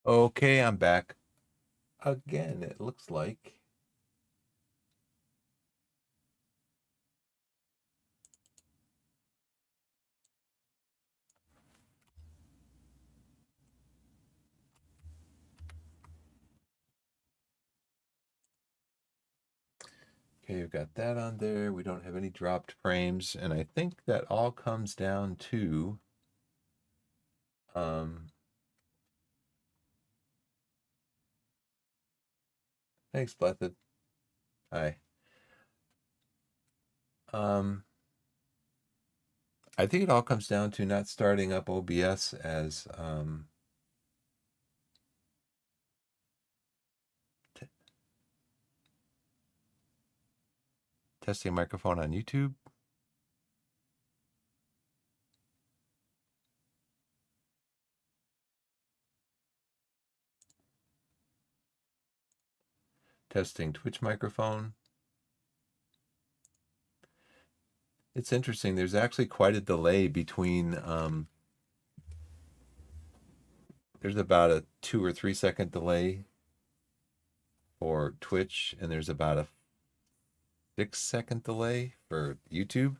Okay, I'm back again, it looks like. Okay, we've got that on there. We don't have any dropped frames, and I think that all comes down to um thanks, Blessed. Hi. Um I think it all comes down to not starting up OBS as testing microphone on YouTube. Testing Twitch microphone. It's interesting. There's actually quite a delay between there's about a 2 or 3 second delay for Twitch, and there's about a 6 second delay for YouTube.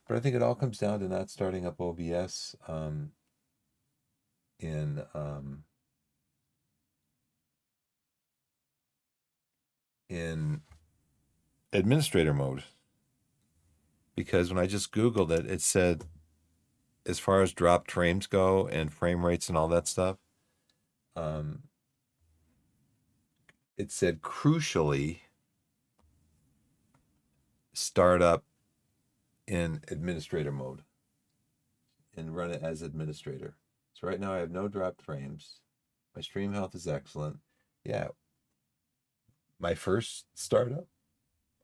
But I think it all comes down to not starting up OBS in in administrator mode. Because when I just Googled it, it said, as far as dropped frames go and frame rates and all that stuff, it said crucially start up in administrator mode and run it as administrator. So right now I have no dropped frames. My stream health is excellent. Yeah, my first startup,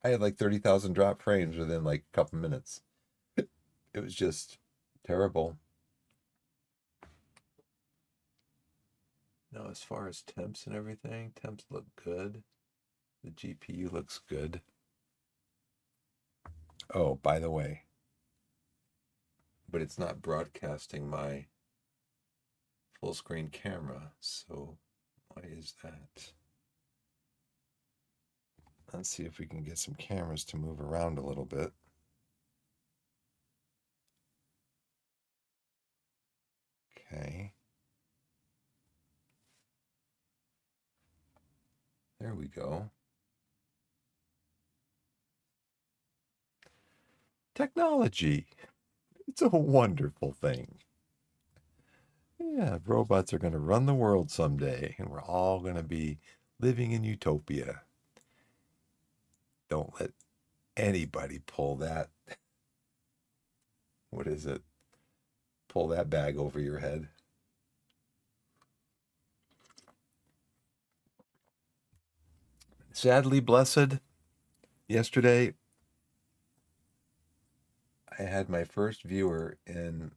I had like 30,000 drop frames within like a couple minutes. It was just terrible. Now, as far as temps and everything, temps look good. The GPU looks good. Oh, by the way, but it's not broadcasting my full screen camera. So why is that? Let's see if we can get some cameras to move around a little bit. Okay. There we go. Technology. It's a wonderful thing. Yeah, robots are going to run the world someday, and we're all going to be living in utopia. Don't let anybody pull that. What is it? Pull that bag over your head. Sadly, blessed, yesterday I had my first viewer in,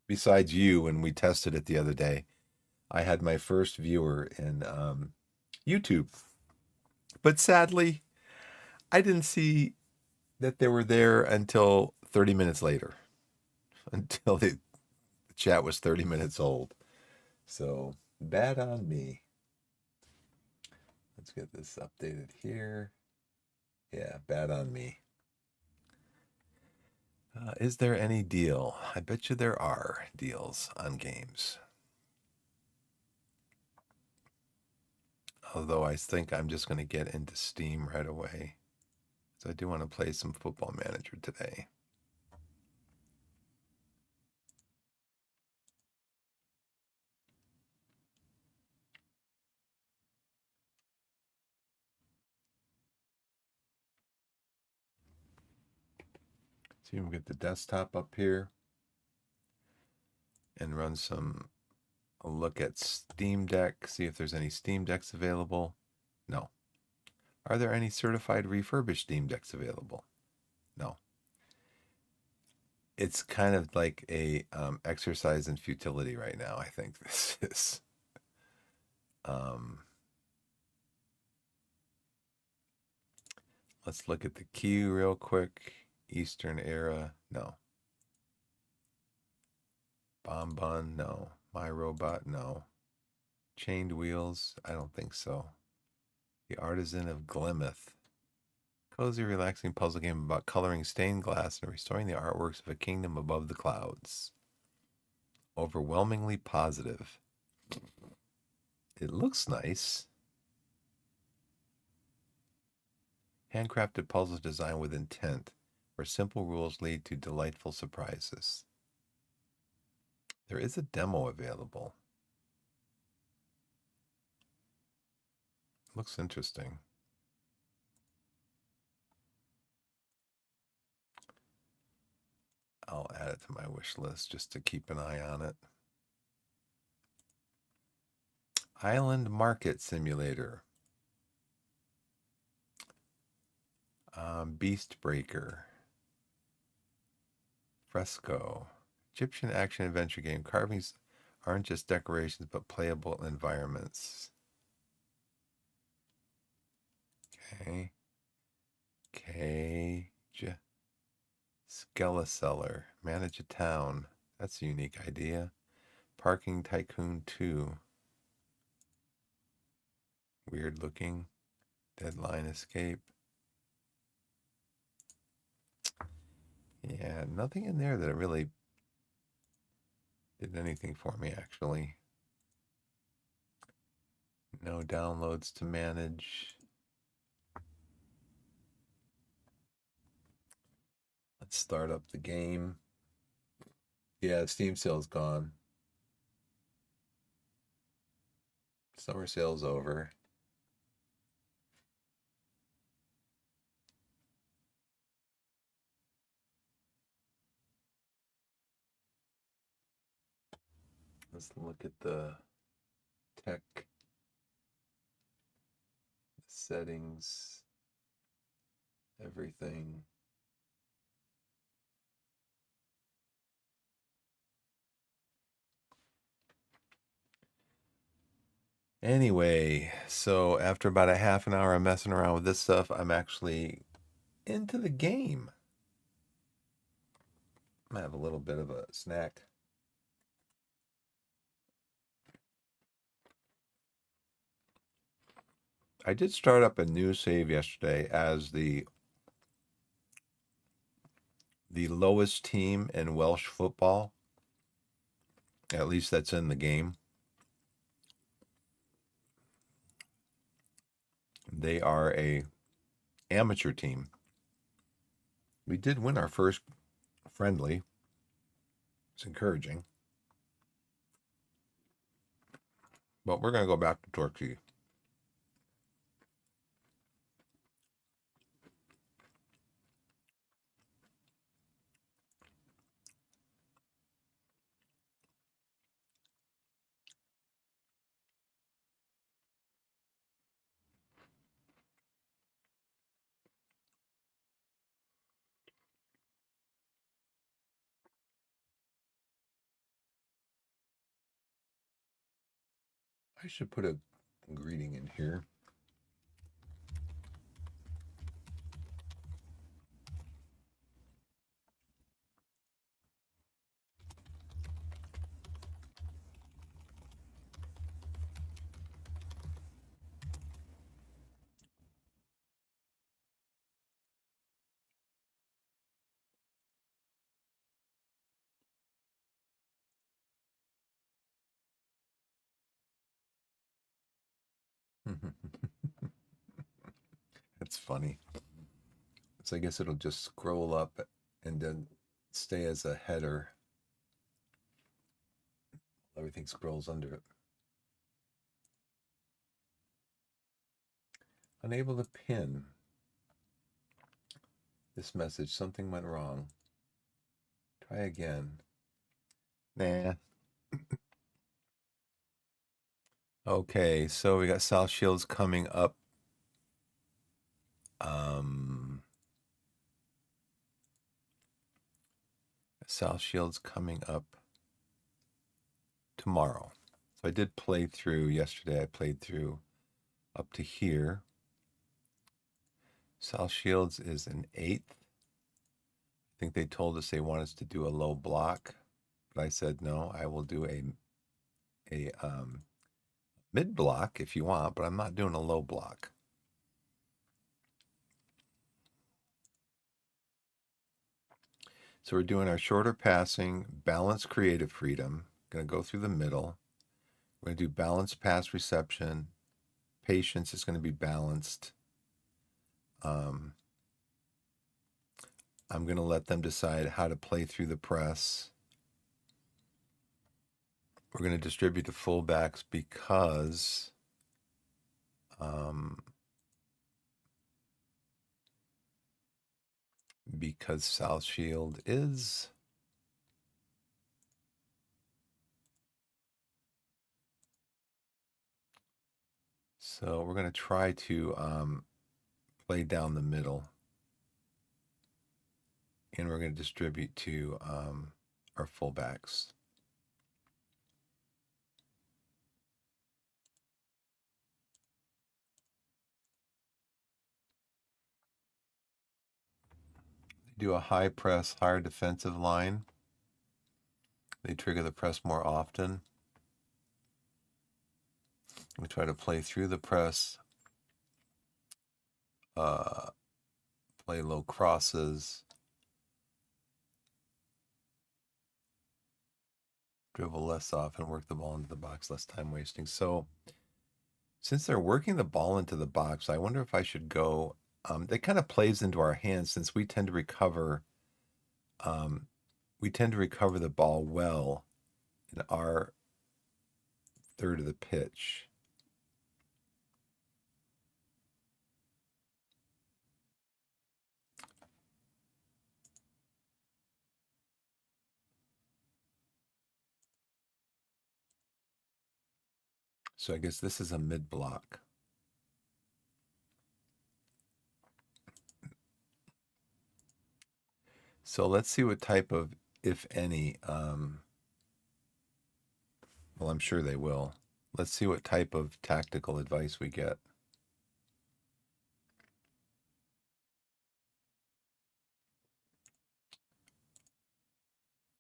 besides you when we tested it the other day, I had my first viewer in YouTube. But sadly, I didn't see that they were there until 30 minutes later, until the chat was 30 minutes old. So bad on me. Let's get this updated here. Yeah, bad on me. Is there any deal? I bet you there are deals on games. Although I think I'm just going to get into Steam right away. So I do want to play some Football Manager today. See if we can get the desktop up here and run a look at Steam Deck, see if there's any Steam Decks available. No. Are there any certified refurbished Steam Decks available? No. It's kind of like a exercise in futility right now, I think this is. Let's look at the queue real quick. Eastern Era, no. Bonbon, no. My Robot, no. Chained Wheels, I don't think so. The Artisan of Glimeth. Cozy, relaxing puzzle game about coloring stained glass and restoring the artworks of a kingdom above the clouds. Overwhelmingly positive. It looks nice. Handcrafted puzzles designed with intent, where simple rules lead to delightful surprises. There is a demo available. Looks interesting. I'll add it to my wish list just to keep an eye on it. Island Market Simulator. Beast Breaker. Fresco. Egyptian action adventure game. Carvings aren't just decorations, but playable environments. Okay. Cage. Skeleseller. Manage a town. That's a unique idea. Parking Tycoon 2. Weird looking. Deadline Escape. Yeah, nothing in there that really did anything for me, actually. No downloads to manage. Let's start up the game. Yeah, Steam sale's gone. Summer sale's over. Let's look at the tech settings, everything. Anyway, so after about a half an hour of messing around with this stuff, I'm actually into the game. I have a little bit of a snack. I did start up a new save yesterday as the lowest team in Welsh football. At least that's in the game. They are a amateur team. We did win our first friendly. It's encouraging. But we're going to go back to Torquay. I should put a greeting in here. That's funny. So I guess it'll just scroll up and then stay as a header. Everything scrolls under it. Unable to pin this message. Something went wrong. Try again. Nah. Okay, so we got South Shields coming up. South Shields coming up tomorrow. So I did play through yesterday. I played through up to here. South Shields is an 8th. I think they told us they want us to do a low block, but I said no, I will do a mid block if you want, but I'm not doing a low block. So we're doing our shorter passing, balanced creative freedom. Going to go through the middle. We're going to do balanced pass reception. Patience is going to be balanced. I'm going to let them decide how to play through the press. We're going to distribute to fullbacks because South Shield is so we're going to try to play down the middle, and we're going to distribute to our fullbacks. They do a high press, higher defensive line. They trigger the press more often. We try to play through the press, play low crosses, dribble less often, work the ball into the box, less time wasting. So since they're working the ball into the box, I wonder if I should go. That kind of plays into our hands since we tend to recover. We tend to recover the ball well in our third of the pitch. So I guess this is a mid block. So let's see what type of, if any, well, I'm sure they will. Let's see what type of tactical advice we get.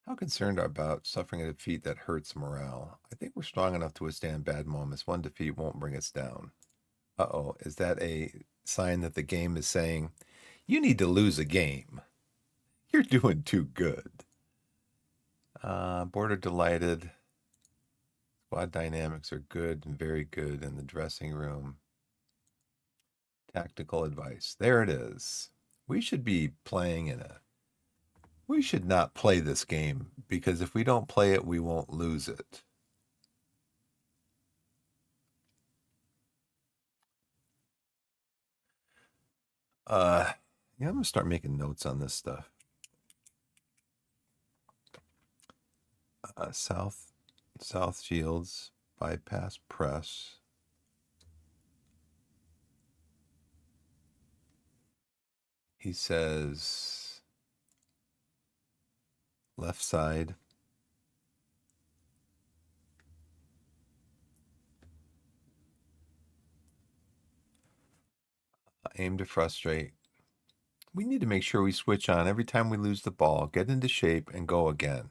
How concerned are about suffering a defeat that hurts morale? I think we're strong enough to withstand bad moments. One defeat won't bring us down. Uh-oh, is that a sign that the game is saying, you need to lose a game? You're doing too good. Board are delighted. Squad dynamics are good and very good in the dressing room. Tactical advice. There it is. We should be playing we should not play this game because if we don't play it, we won't lose it. Yeah, I'm gonna start making notes on this stuff. South Shields bypass press. He says left side. Aim to frustrate. We need to make sure we switch on every time we lose the ball, get into shape, and go again.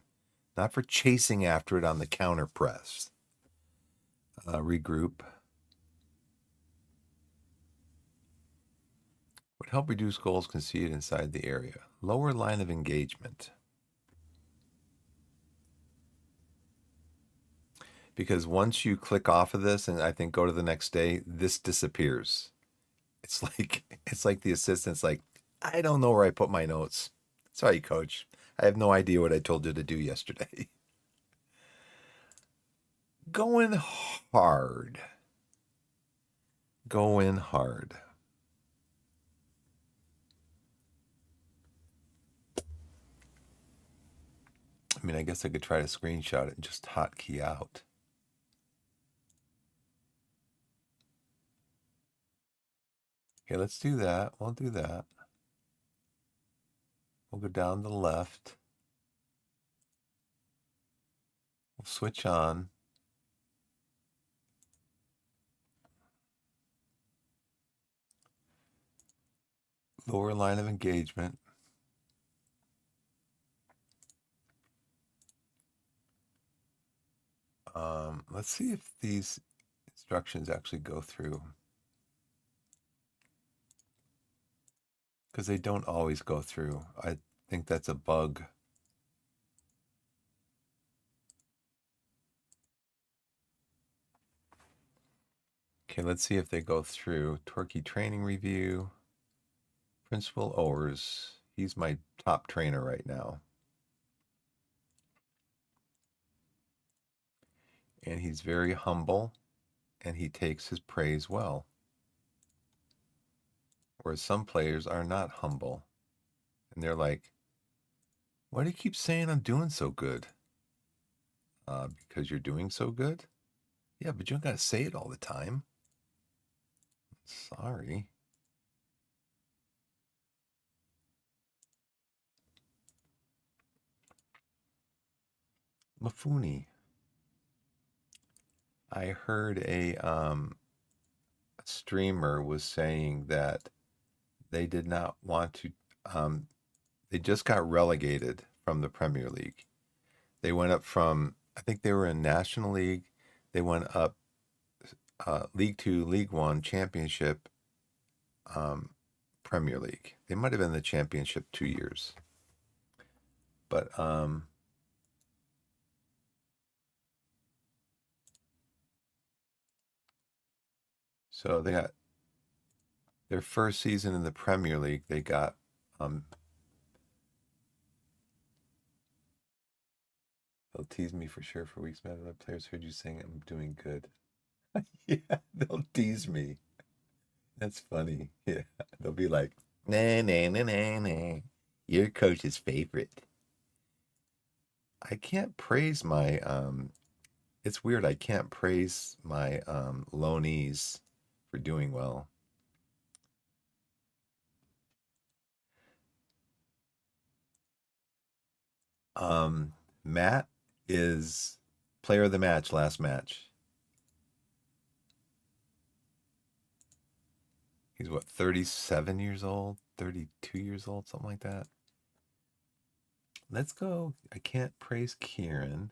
Not for chasing after it on the counter press. Regroup. Would help reduce goals conceded inside the area. Lower line of engagement. Because once you click off of this and I think go to the next day, this disappears. It's like the assistant's like, I don't know where I put my notes. Sorry, coach. I have no idea what I told you to do yesterday. Going hard. Going hard. I mean, I guess I could try to screenshot it and just hotkey out. Okay, let's do that. We'll do that. We'll go down to the left. We'll switch on. Lower line of engagement. Let's see if these instructions actually go through. Because they don't always go through. I think that's a bug. Okay, let's see if they go through. Torquay training review. Principal Owers. He's my top trainer right now. And he's very humble and he takes his praise well. Whereas some players are not humble. And they're like, why do you keep saying I'm doing so good? Because you're doing so good? Yeah, but you don't got to say it all the time. Sorry. Mafuni. I heard a streamer was saying that they did not want to. They just got relegated from the Premier League. They went up from, I think they were in National League. They went up League Two, League One, Championship, Premier League. They might have been in the Championship 2 years, but so they got their first season in the Premier League. They got they'll tease me for sure for weeks. Man, other players heard you saying I'm doing good. Yeah, they'll tease me. That's funny. Yeah, they'll be like, nah, nah, nah, nah, nah. Your coach's favorite. I can't praise my it's weird. I can't praise my loanees for doing well. Matt is player of the match last match. He's what, 37 years old, 32 years old, something like that. Let's go. I can't praise Kieran.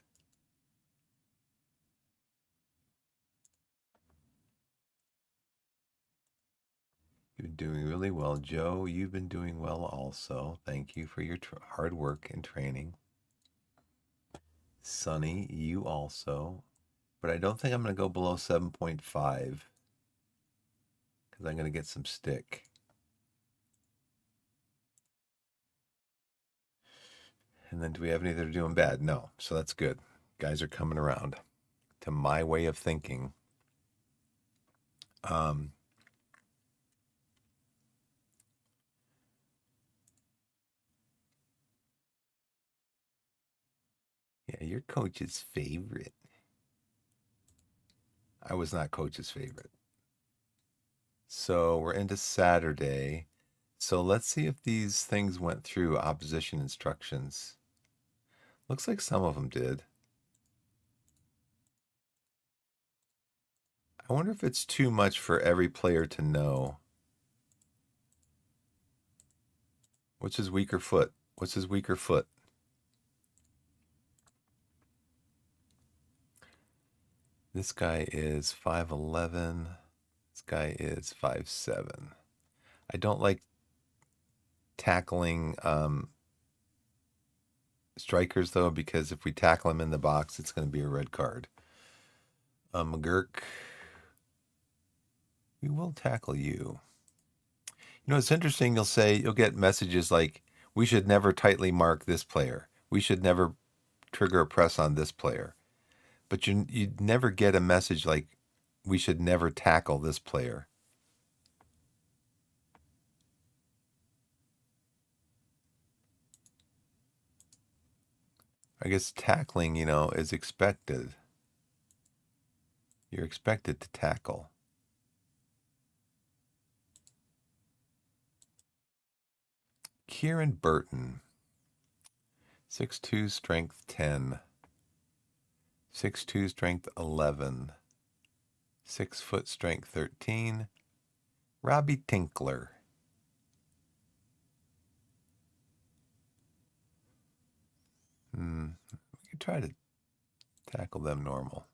You've been doing really well. Joe, you've been doing well also. Thank you for your hard work and training. Sonny, you also. But I don't think I'm going to go below 7.5 because I'm going to get some stick. And then do we have any that are doing bad? No. So that's good. Guys are coming around to my way of thinking. Yeah, your coach's favorite. I was not coach's favorite. So we're into Saturday. So let's see if these things went through opposition instructions. Looks like some of them did. I wonder if it's too much for every player to know. What's his weaker foot? What's his weaker foot? This guy is 5'11". This guy is 5'7". I don't like tackling strikers though, because if we tackle him in the box, it's going to be a red card. McGurk, we will tackle you. You know, it's interesting. You'll get messages like, we should never tightly mark this player. We should never trigger a press on this player. But you'd never get a message like, we should never tackle this player. I guess tackling, is expected. You're expected to tackle. Kieran Burton, 6'2", strength 10. 6'2", strength 11. 6 foot, strength 13. Robbie Tinkler. We could try to Tackle them normal.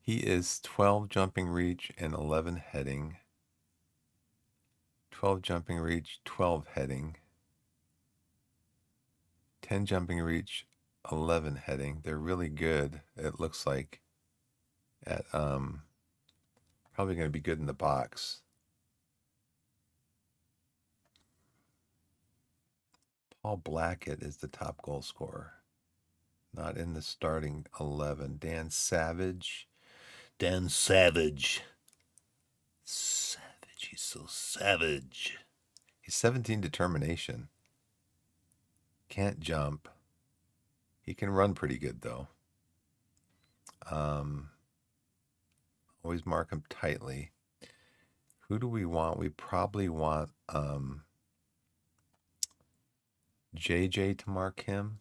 He is 12 jumping reach and 11 heading. 12 jumping reach, 12 heading. 10 jumping reach, 11 heading. They're really good, it looks like, at probably going to be good in the box. Paul Blackett is the top goal scorer. Not in the starting 11. Dan Savage. Savage, he's so savage. He's 17 determination. Can't jump. He can run pretty good, though. Always mark him tightly. Who do we want? We probably want JJ to mark him.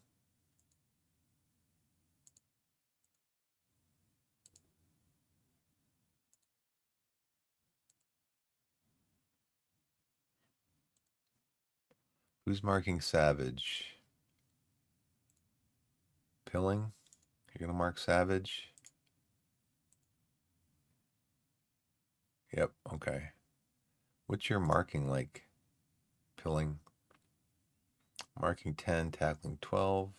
Who's marking Savage? Pilling? You're going to mark Savage? Yep, okay. What's your marking like? Pilling? Marking 10, tackling 12.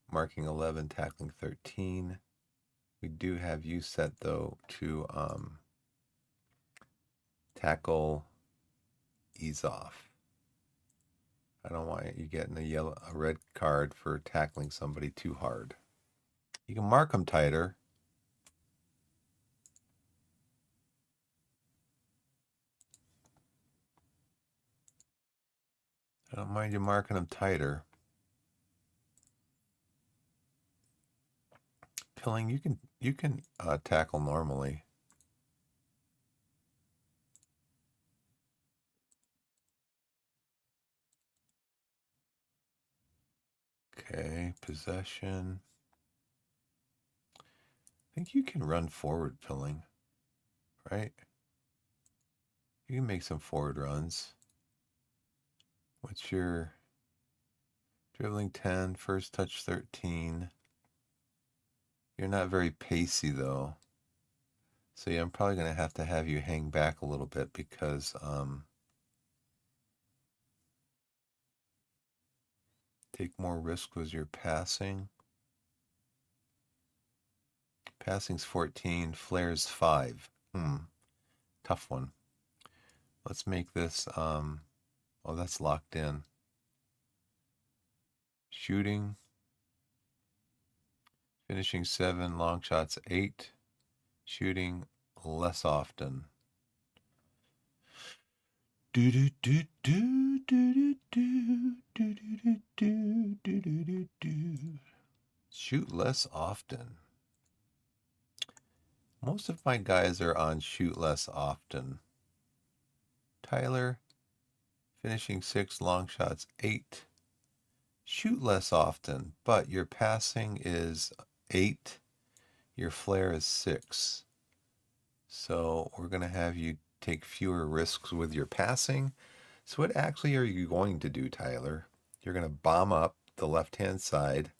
Marking 11, tackling 13. We do have you set, though, to tackle ease off. I don't want you getting a red card for tackling somebody too hard. You can mark them tighter. I don't mind you marking them tighter. Pilling, you can tackle normally. Okay, possession. I think you can run forward, Pilling, right? You can make some forward runs. What's your dribbling 10, first touch 13? You're not very pacey, though. So yeah, I'm probably going to have you hang back a little bit because take more risk with your passing. Passing's 14, flair's 5. Tough one. Let's make this, oh, that's locked in. Shooting, finishing 7, long shots 8, shooting less often. Shoot less often. Most of my guys are on shoot less often. Tyler, finishing 6, long shots 8. Shoot less often, but your passing is 8, your flair is 6. So we're going to have you take fewer risks with your passing. So what actually are you going to do, Tyler? You're going to bomb up the left-hand side,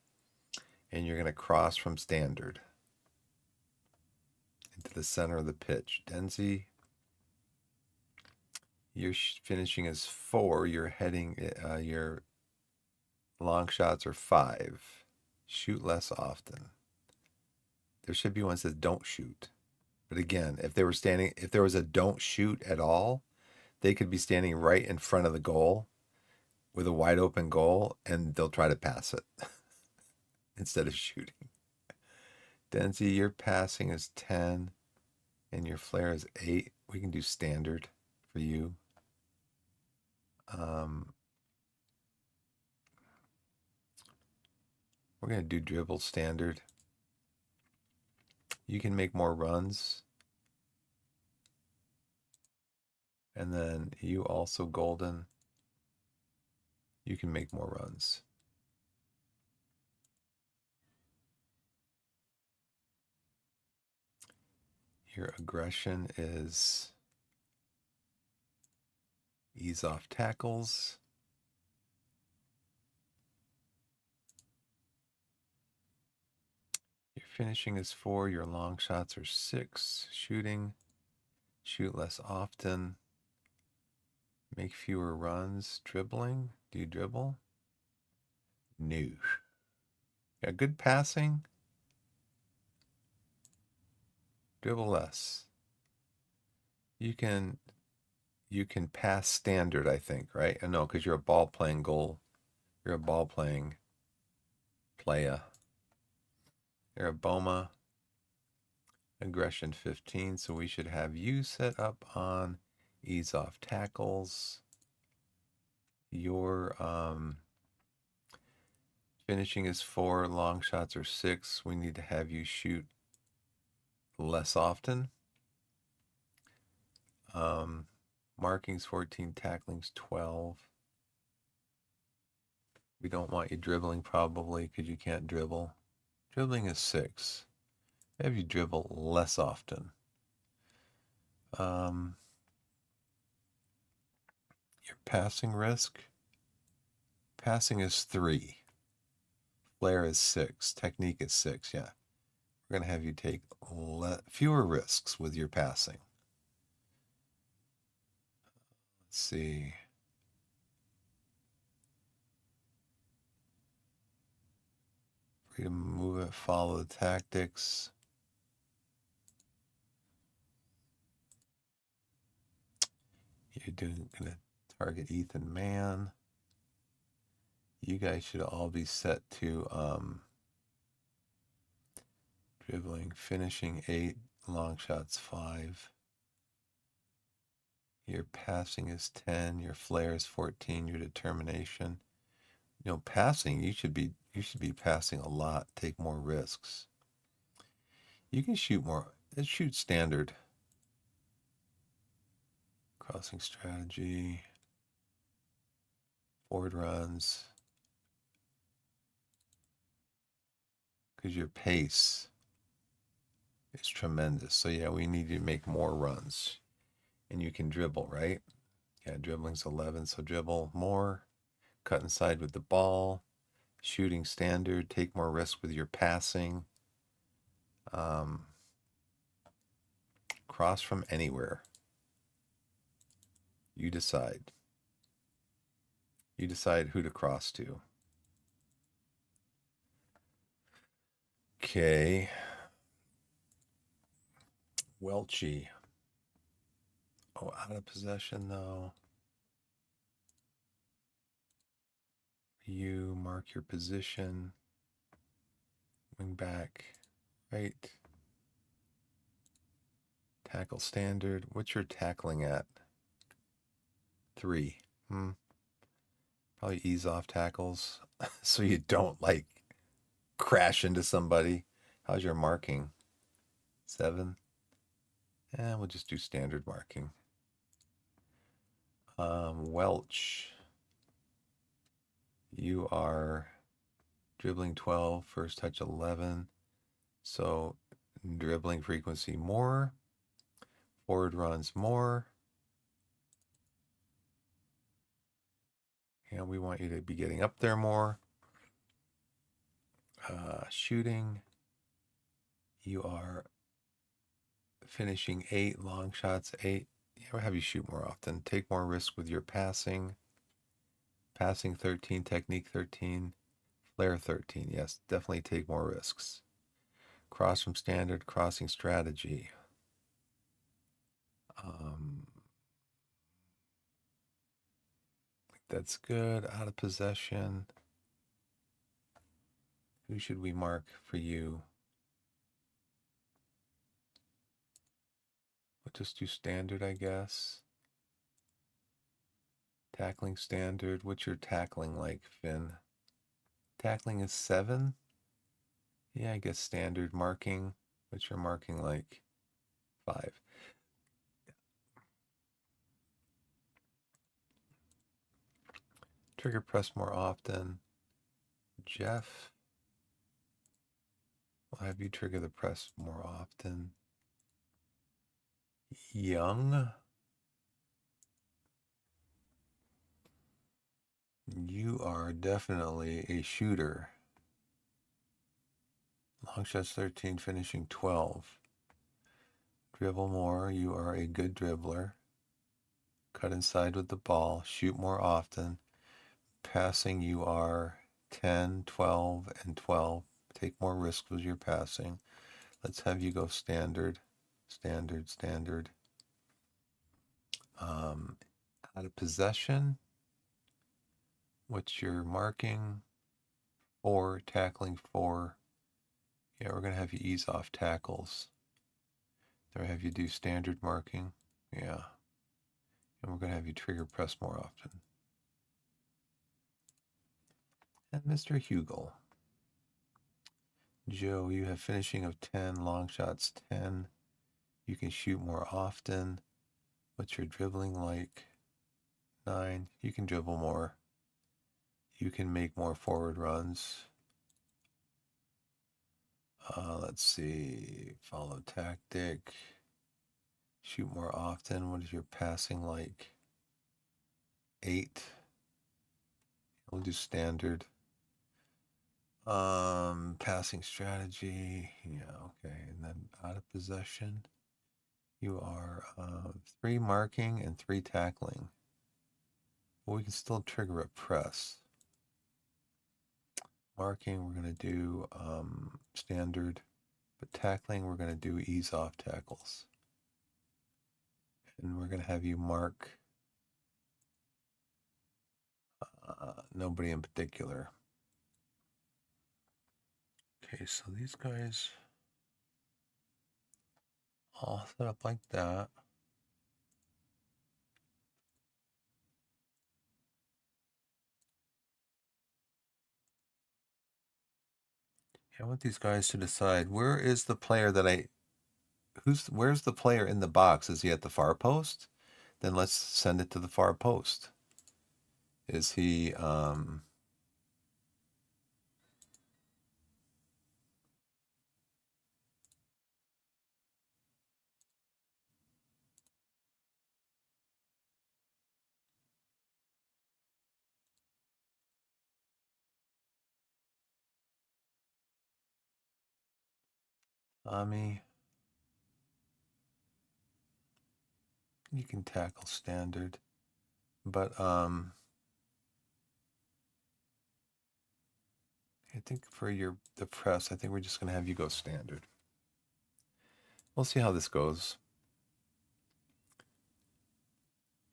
and you're going to cross from standard into the center of the pitch. Denzi, you're finishing as 4. You're heading, your long shots are 5. Shoot less often. There should be one that says don't shoot. But again, if there was a don't shoot at all, they could be standing right in front of the goal with a wide open goal, and they'll try to pass it instead of shooting. Denzi, your passing is 10, and your flair is 8. We can do standard for you. We're going to do dribble standard. You can make more runs. And then you also, Golden, you can make more runs. Your aggression is Ease off tackles. Your finishing is 4. Your long shots are 6. Shooting. Shoot less often. Make fewer runs. Dribbling. Do you dribble? No. Got good passing. Dribble less. You can pass standard, I think, right? No, because you're a ball playing goal. You're a ball playing playa. You're a Boma. Aggression 15, so we should have you set up on ease off tackles. Your finishing is 4, long shots are 6. We need to have you shoot less often. Markings 14, tackling's 12. We don't want you dribbling probably because you can't dribble. Dribbling is 6. Have you dribble less often. Your passing risk. Passing is 3. Flair is 6. Technique is 6. Yeah. We're going to have you take fewer risks with your passing. Let's see. Freedom of movement, follow the tactics. You're going to target Ethan Mann. You guys should all be set to dribbling, finishing 8, long shots 5. Your passing is 10, your flair is 14, your determination. You know, passing, you should be passing a lot, take more risks. You can shoot more. Let's shoot standard. Crossing strategy. Forward runs. Because your pace is tremendous. So yeah, we need you to make more runs. And you can dribble, right? Yeah, dribbling's 11, so dribble more. Cut inside with the ball. Shooting standard. Take more risk with your passing. Cross from anywhere. You decide. You decide who to cross to. Okay. Welchie. Oh, out of possession though. You mark your position. Wing back. Right. Tackle standard. What's your tackling at? 3. Probably ease off tackles so you don't like crash into somebody. How's your marking? 7. And we'll just do standard marking. Welch. You are dribbling 12, first touch 11. So dribbling frequency more. Forward runs more. And we want you to be getting up there more. Shooting. You are finishing 8, long shots 8. We'll have you shoot more often. Take more risk with your passing. Passing 13, technique 13, flair 13. Yes, definitely take more risks. Cross from standard, crossing strategy. That's good. Out of possession. Who should we mark for you? We'll just do standard, I guess. Tackling standard. What's your tackling like, Finn? Tackling is 7? Yeah, I guess standard marking. What's your marking like? 5. Trigger press more often. Jeff. We'll have you trigger the press more often. Young. You are definitely a shooter. Long shots 13, finishing 12. Dribble more. You are a good dribbler. Cut inside with the ball. Shoot more often. Passing, you are 10, 12, and 12. Take more risks with your passing. Let's have you go standard. Standard, standard. Out of possession. What's your marking? 4, tackling 4. Yeah, we're going to have you ease off tackles. Then we have you do standard marking. Yeah. And we're going to have you trigger press more often. And Mr. Hugel. Joe, you have finishing of 10, long shots 10. You can shoot more often. What's your dribbling like? 9. You can dribble more. You can make more forward runs. Let's see. Follow tactic. Shoot more often. What is your passing like? 8. We'll do standard. Passing strategy. Yeah, okay. And then out of possession. You are 3 marking and 3 tackling. But we can still trigger a press. Marking, we're going to do standard. But tackling, we're going to do ease off tackles. And we're going to have you mark nobody in particular. Okay, so these guys all set up like that. I want these guys to decide where is the player that where's the player in the box? Is he at the far post? Then let's send it to the far post. Is he Tommy? You can tackle standard, but I think for the press, I think we're just gonna have you go standard. We'll see how this goes.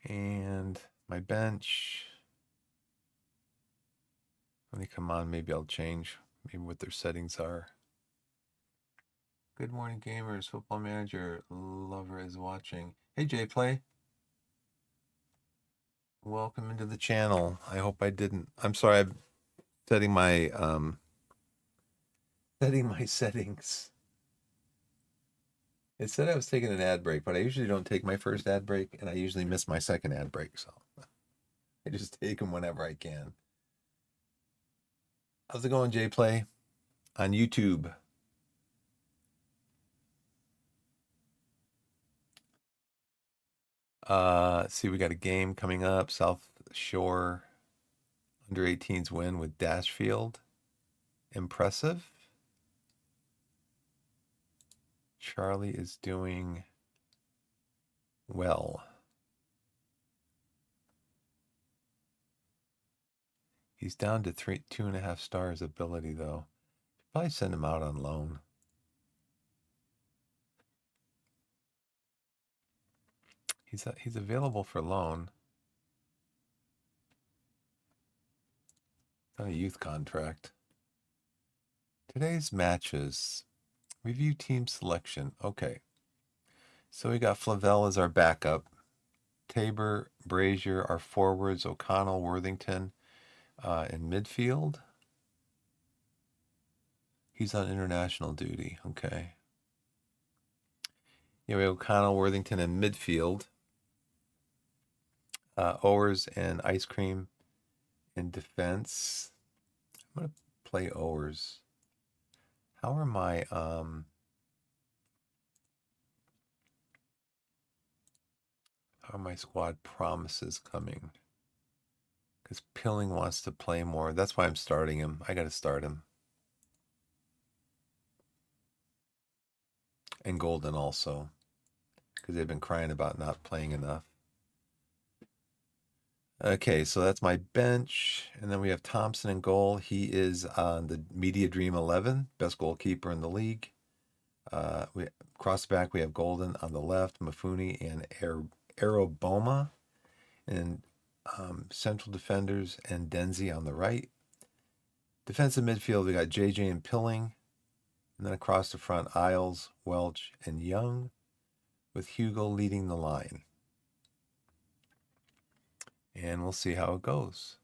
And my bench. When they come on, maybe I'll change maybe what their settings are. Good morning, gamers. Football manager lover is watching. Hey, JPlay. Welcome into the channel. I hope I didn't. I'm sorry. I'm setting my settings. It said I was taking an ad break, but I usually don't take my first ad break, and I usually miss my second ad break, so I just take them whenever I can. How's it going, JPlay? On YouTube. Let's see, we got a game coming up. South Shore under 18s win with Dashfield. Impressive. Charlie is doing well. He's down to 2.5 stars ability though. Probably send him out on loan. He's available for loan. On a youth contract. Today's matches. Review team selection. Okay. So we got Flavel as our backup. Tabor, Brazier, our forwards, O'Connell, Worthington in midfield. He's on international duty. Okay. Yeah, we have O'Connell, Worthington in midfield. Owers and Ice Cream in defense. I'm going to play Owers. How are my squad promises coming? because Pilling wants to play more. That's why I'm starting him. I got to start him. And Golden also, because they've been crying about not playing enough. Okay, so that's my bench. And then we have Thompson in goal. He is on the Media Dream 11, best goalkeeper in the league. We cross back, we have Golden on the left, Mafuni and Aroboma. And central defenders and Denzi on the right. Defensive midfield, we got JJ and Pilling. And then across the front, Isles, Welch, and Young, with Hugo leading the line. And we'll see how it goes.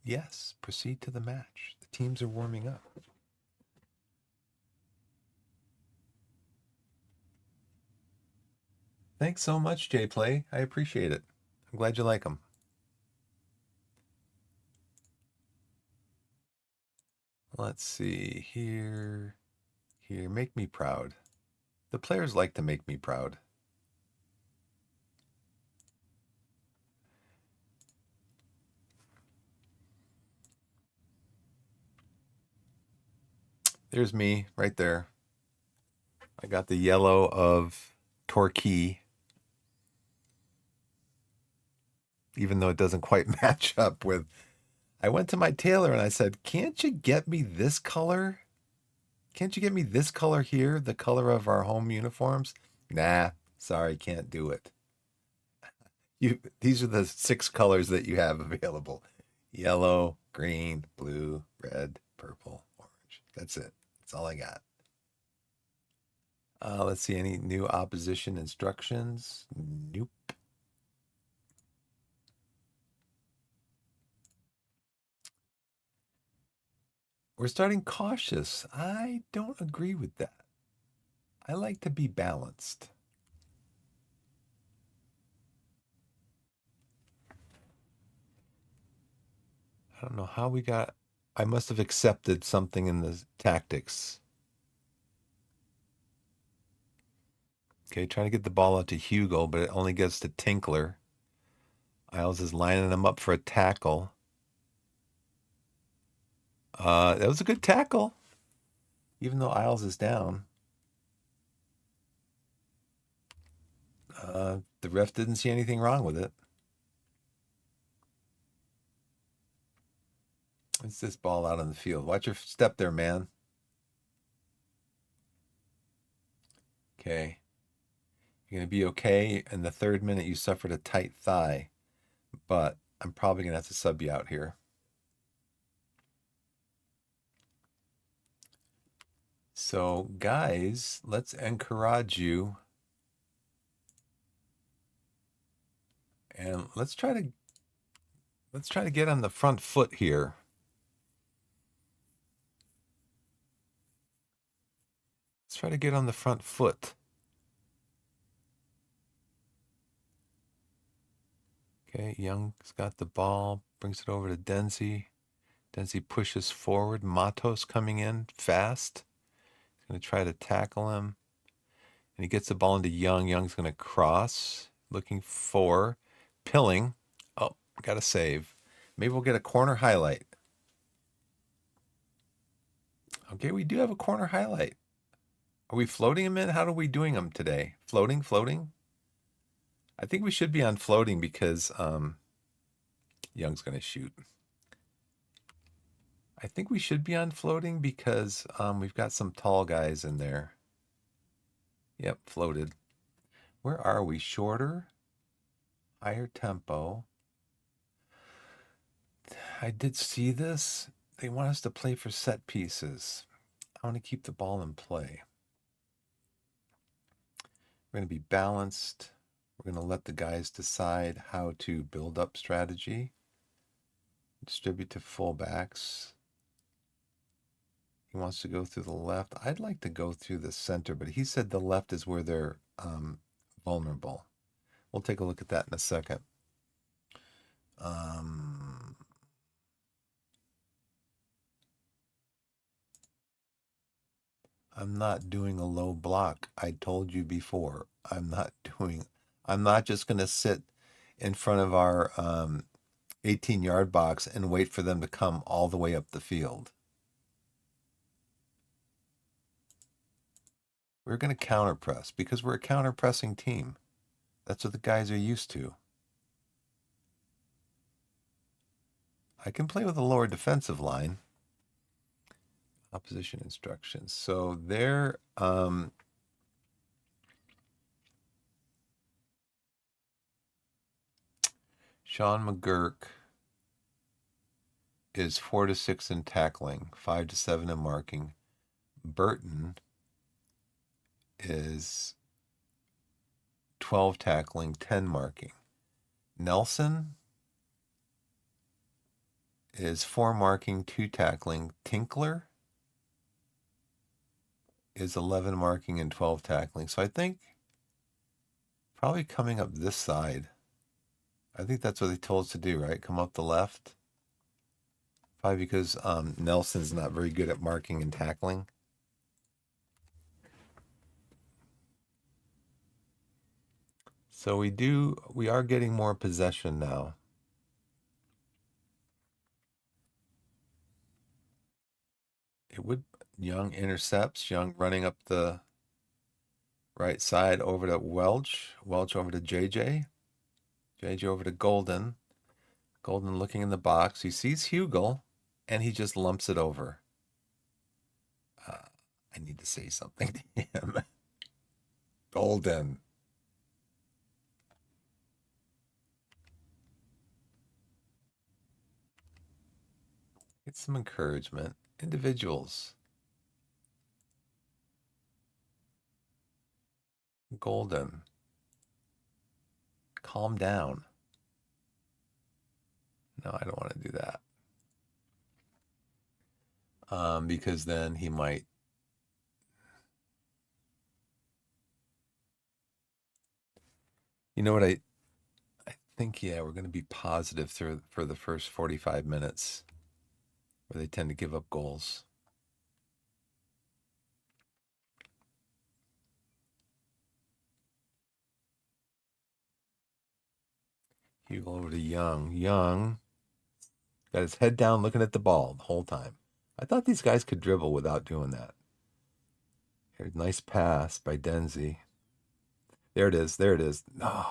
Yes, proceed to the match. The teams are warming up. Thanks so much, JPlay. I appreciate it. I'm glad you like them. Let's see here. Here, make me proud. The players like to make me proud. There's me right there. I got the yellow of Torquay, even though it doesn't quite match up with. I went to my tailor and I said, can't you get me this color? Can't you get me this color here, the color of our home uniforms? Nah, sorry, can't do it. These are the 6 colors that you have available. Yellow, green, blue, red, purple, orange. That's it. That's all I got. Let's see, any new opposition instructions? Nope. We're starting cautious. I don't agree with that. I like to be balanced. I don't know how we got. I must have accepted something in the tactics. Okay, trying to get the ball out to Hugo, but it only gets to Tinkler. Isles is lining him up for a tackle. That was a good tackle, even though Isles is down. The ref didn't see anything wrong with it. It's this ball out on the field. Watch your step there, man. Okay. You're going to be okay. In the 3rd minute, you suffered a tight thigh, but I'm probably going to have to sub you out here. So, guys, let's encourage you. And let's try to get on the front foot here. Let's try to get on the front foot. Okay, Young's got the ball, brings it over to Denzi. Denzi pushes forward. Matos coming in fast. He's going to try to tackle him. And he gets the ball into Young. Young's going to cross, looking for Pilling. Oh, got a save. Maybe we'll get a corner highlight. Okay, we do have a corner highlight. Are we floating him in? How are we doing them today? Floating? I think we should be on floating because Young's going to shoot. I think we should be on floating because we've got some tall guys in there. Yep, floated. Where are we? Shorter? Higher tempo. I did see this. They want us to play for set pieces. I want to keep the ball in play. We're going to be balanced. We're going to let the guys decide how to build up strategy. Distribute to fullbacks. He wants to go through the left. I'd like to go through the center, but he said the left is where they're vulnerable. We'll take a look at that in a second. I'm not doing a low block. I told you before. I'm not doing I'm not just going to sit in front of our 18-yard box and wait for them to come all the way up the field. We're going to counter press because we're a counter pressing team. That's what the guys are used to. I can play with a lower defensive line. Opposition instructions. So there, Sean McGurk is 4 to 6 in tackling, 5 to 7 in marking. Burton is 12 tackling, 10 marking. Nelson is 4 marking, 2 tackling. Tinkler is 11 marking and 12 tackling. So I think probably coming up this side. I think that's what they told us to do, right? Come up the left. Probably because Nelson's not very good at marking and tackling. So we are getting more possession now. Young intercepts, Young running up the right side over to Welch over to JJ over to Golden looking in the box. He sees Hugel, and he just lumps it over. I need to say something to him. Golden. Get some encouragement. Individuals. Golden. Calm down. No, I don't want to do that. Because then he might. You know what I think, yeah, we're going to be positive for the first 45 minutes where they tend to give up goals. Hugel over to Young. Young got his head down looking at the ball the whole time. I thought these guys could dribble without doing that. Here's a nice pass by Denzi. There it is. There it is. No.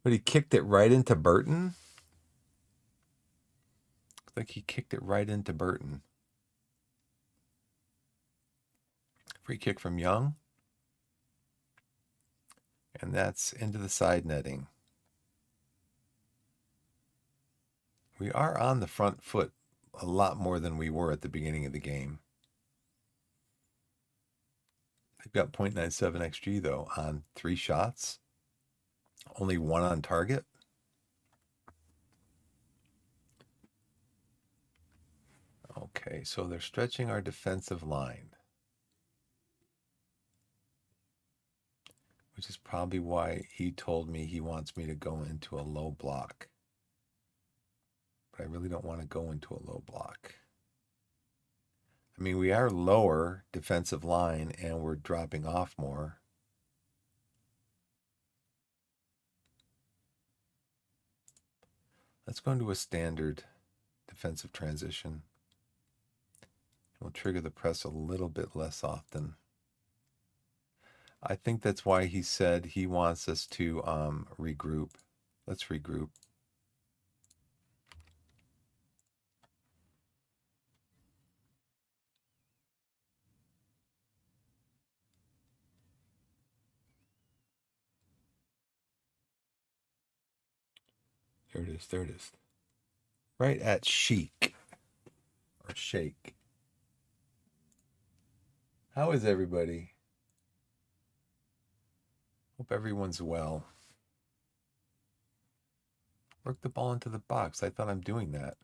But he kicked it right into Burton. Looks like he kicked it right into Burton. Free kick from Young. And that's into the side netting. We are on the front foot a lot more than we were at the beginning of the game. They've got 0.97 XG, though, on 3 shots. Only 1 on target. Okay, so they're stretching our defensive line, which is probably why he told me he wants me to go into a low block. But I really don't want to go into a low block. I mean, we are lower defensive line and we're dropping off more. Let's go into a standard defensive transition. We'll trigger the press a little bit less often. I think that's why he said he wants us to regroup. Let's regroup. There it is. There it is. Right at chic or shake. How is everybody? Hope everyone's well. Work the ball into the box. I thought I'm doing that.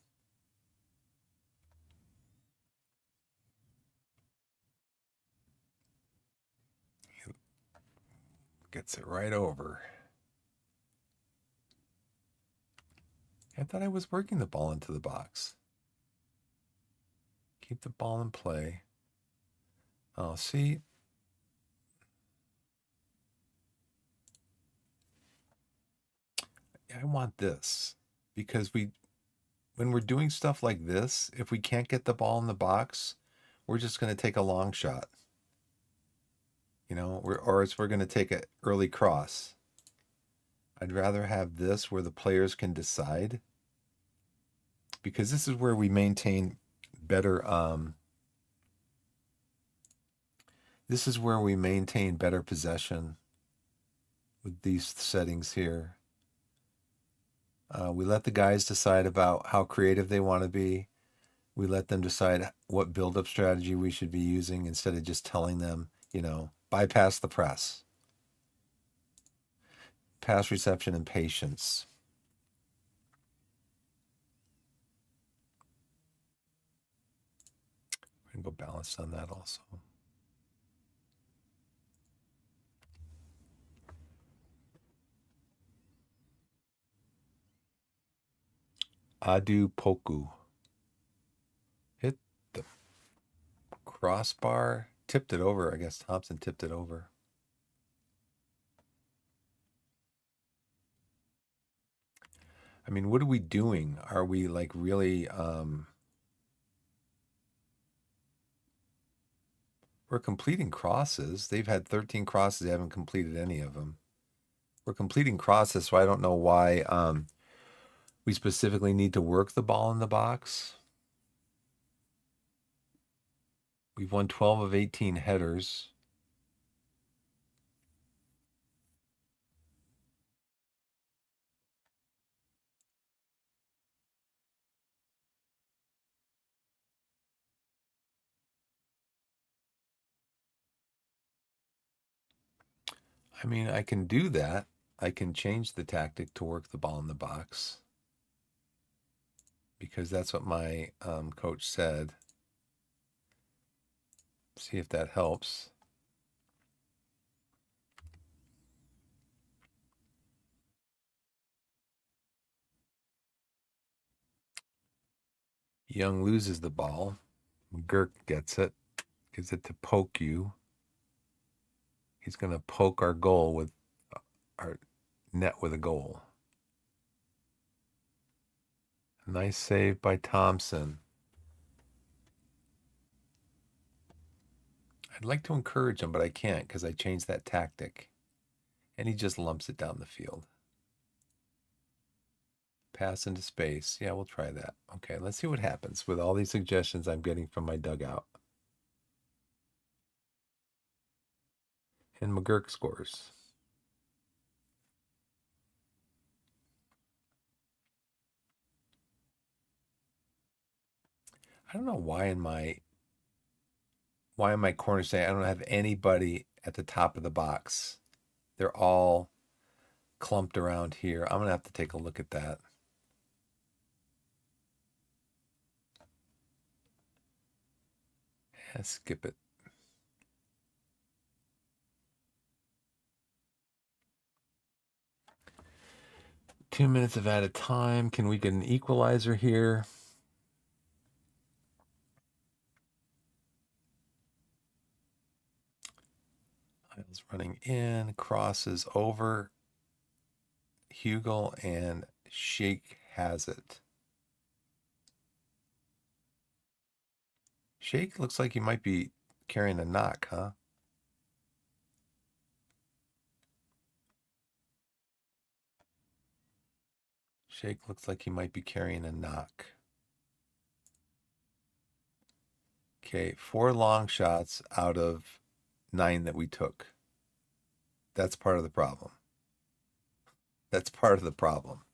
Gets it right over. I thought I was working the ball into the box. Keep the ball in play. Oh, see? I want this because when we're doing stuff like this, if we can't get the ball in the box, we're just going to take a long shot, or else we're going to take an early cross. I'd rather have this where the players can decide, because this is where we maintain better. This is where we maintain better possession with these settings here. We let the guys decide about how creative they want to be. We let them decide what build-up strategy we should be using instead of just telling them, bypass the press. Pass reception and patience. We're going to go balanced on that also. Adu Poku. Hit the crossbar. Tipped it over. I guess Thompson tipped it over. I mean, what are we doing? Are we like really we're completing crosses. They've had 13 crosses. They haven't completed any of them. We're completing crosses, so I don't know why we specifically need to work the ball in the box. We've won 12 of 18 headers. I mean, I can do that. I can change the tactic to work the ball in the box because that's what my coach said. See if that helps. Young loses the ball. McGurk gets it, gives it to Poku. He's going to poke our goal with our net with a goal. Nice save by Thompson. I'd like to encourage him, but I can't because I changed that tactic. And he just lumps it down the field. Pass into space. Yeah, we'll try that. Okay, let's see what happens with all these suggestions I'm getting from my dugout. And McGurk scores. I don't know why in my corner saying I don't have anybody at the top of the box. They're all clumped around here. I'm gonna have to take a look at that. Yeah, skip it. Two minutes of added time. Can we get an equalizer here? Miles running in, crosses over. Hugel and Shake has it. Shake looks like he might be carrying a knock, huh? Shake looks like he might be carrying a knock. Okay, 4 long shots out of 9 that we took. That's part of the problem. That's part of the problem.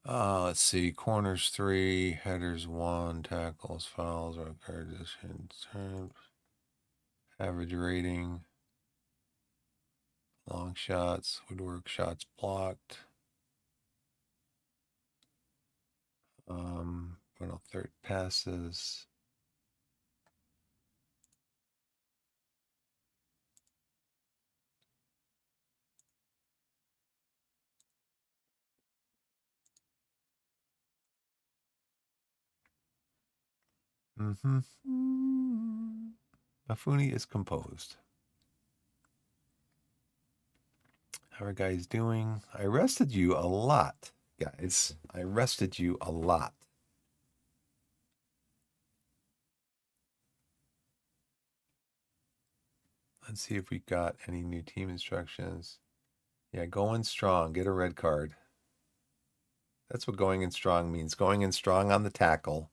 Let's see. Corners 3, headers 1, tackles, fouls, or conditions, average rating, long shots, woodwork shots blocked. Final third passes. Mafuni is composed. How are guys doing? I rested you a lot, guys. I rested you a lot. Let's see if we got any new team instructions. Yeah, go in strong. Get a red card. That's what going in strong means. Going in strong on the tackle.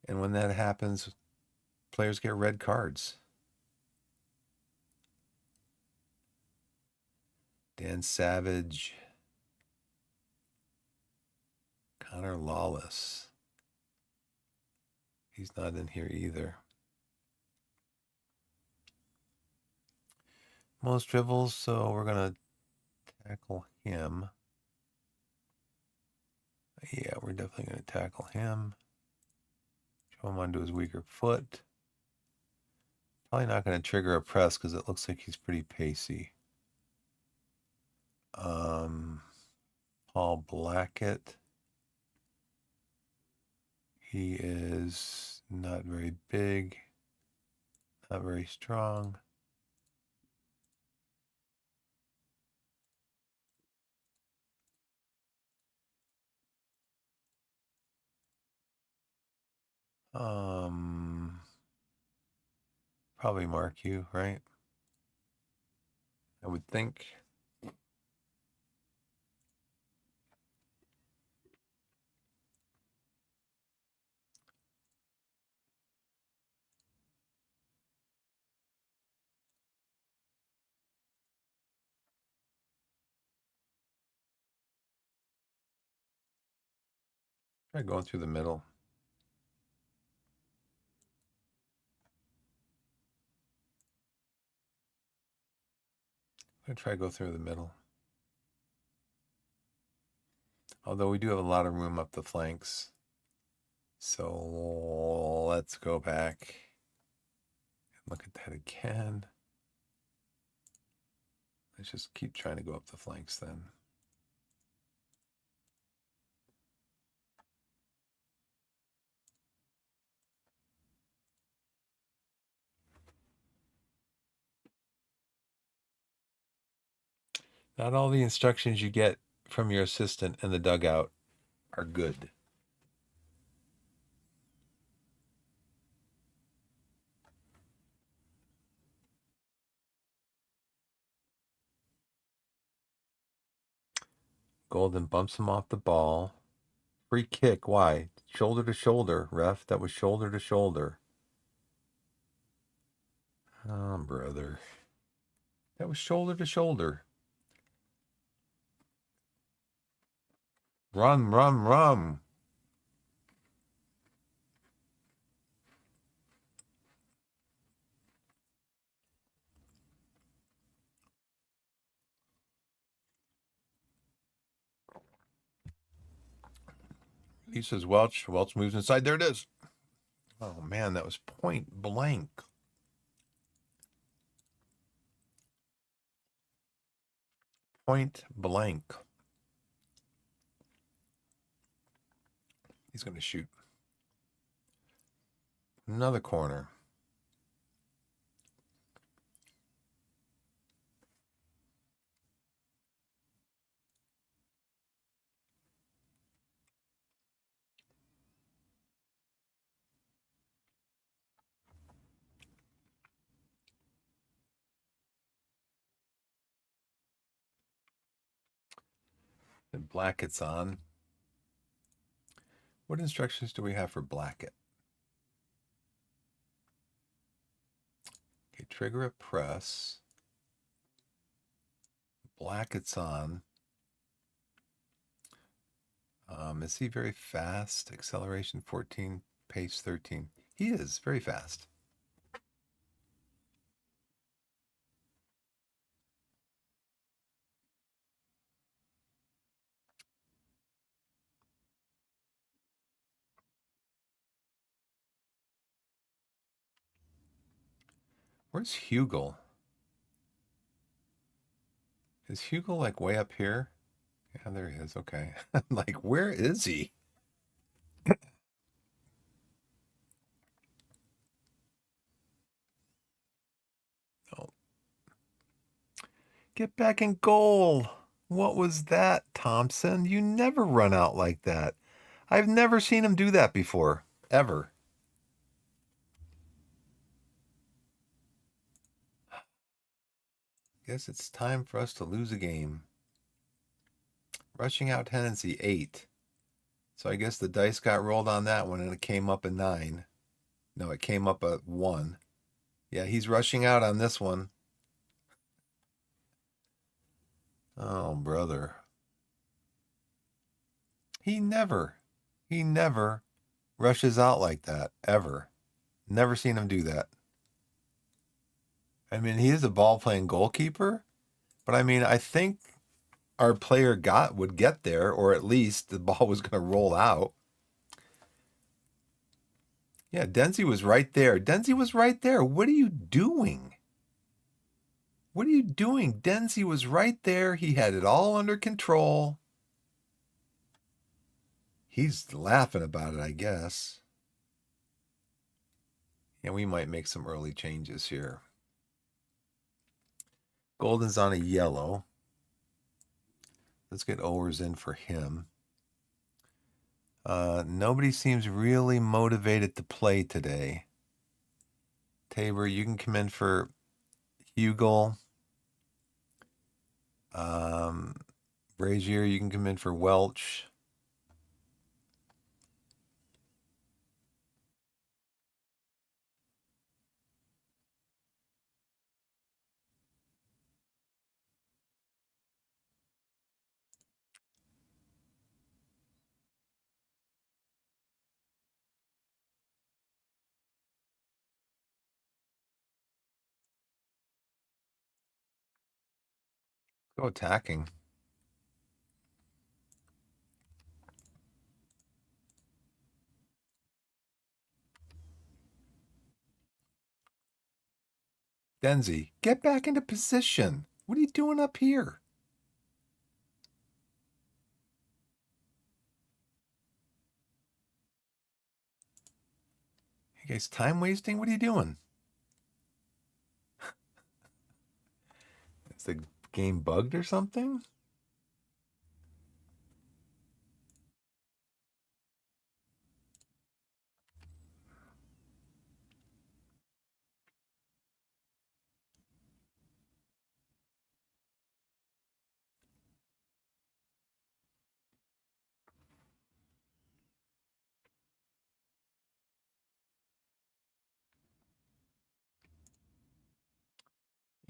And when that happens, players get red cards. Dan Savage. Connor Lawless. He's not in here either. Most dribbles, so we're going to tackle him. Yeah, we're definitely going to tackle him. Show him onto his weaker foot. Probably not going to trigger a press because it looks like he's pretty pacey. Paul Blackett. He is not very big, not very strong. Probably mark you, right? I would think. Try going through the middle. I'm going to try to go through the middle. Although we do have a lot of room up the flanks. So let's go back and look at that again. Let's just keep trying to go up the flanks then. Not all the instructions you get from your assistant in the dugout are good. Golden bumps him off the ball. Free kick. Why? Shoulder to shoulder, ref. That was shoulder to shoulder. Oh, brother. That was shoulder to shoulder. Run, run, run. He says Welch. Welch moves inside. There it is. Oh, man, that was point blank. Point blank. He's going to shoot. Another corner. And Blackett's on. What instructions do we have for Blackett? Okay, trigger a press. Blackett's on. Is he very fast? Acceleration 14, pace 13. He is very fast. Where's Hugel? Is Hugel like way up here? Yeah, there he is. Okay. Like, where is he? Oh, Get back in goal. What was that, Thompson? You never run out like that. I've never seen him do that before, ever. Guess it's time for us to lose a game. Rushing out tendency 8. So I guess the dice got rolled on that one and it came up a 9. No, it came up a 1. Yeah, he's rushing out on this one. Oh, brother. He never rushes out like that, ever. Never seen him do that. I mean, he is a ball playing goalkeeper, but I mean, I think our player would get there, or at least the ball was going to roll out. Yeah, Denzi was right there. Denzi was right there. What are you doing? What are you doing? Denzi was right there. He had it all under control. He's laughing about it, I guess. Yeah, we might make some early changes here. Golden's on a yellow. Let's get Owers in for him. Nobody seems really motivated to play today. Tabor, you can come in for Hugel. Brazier, you can come in for Welch. Go attacking. Denzi, get back into position. What are you doing up here? You guys time wasting? What are you doing? Is the game bugged or something?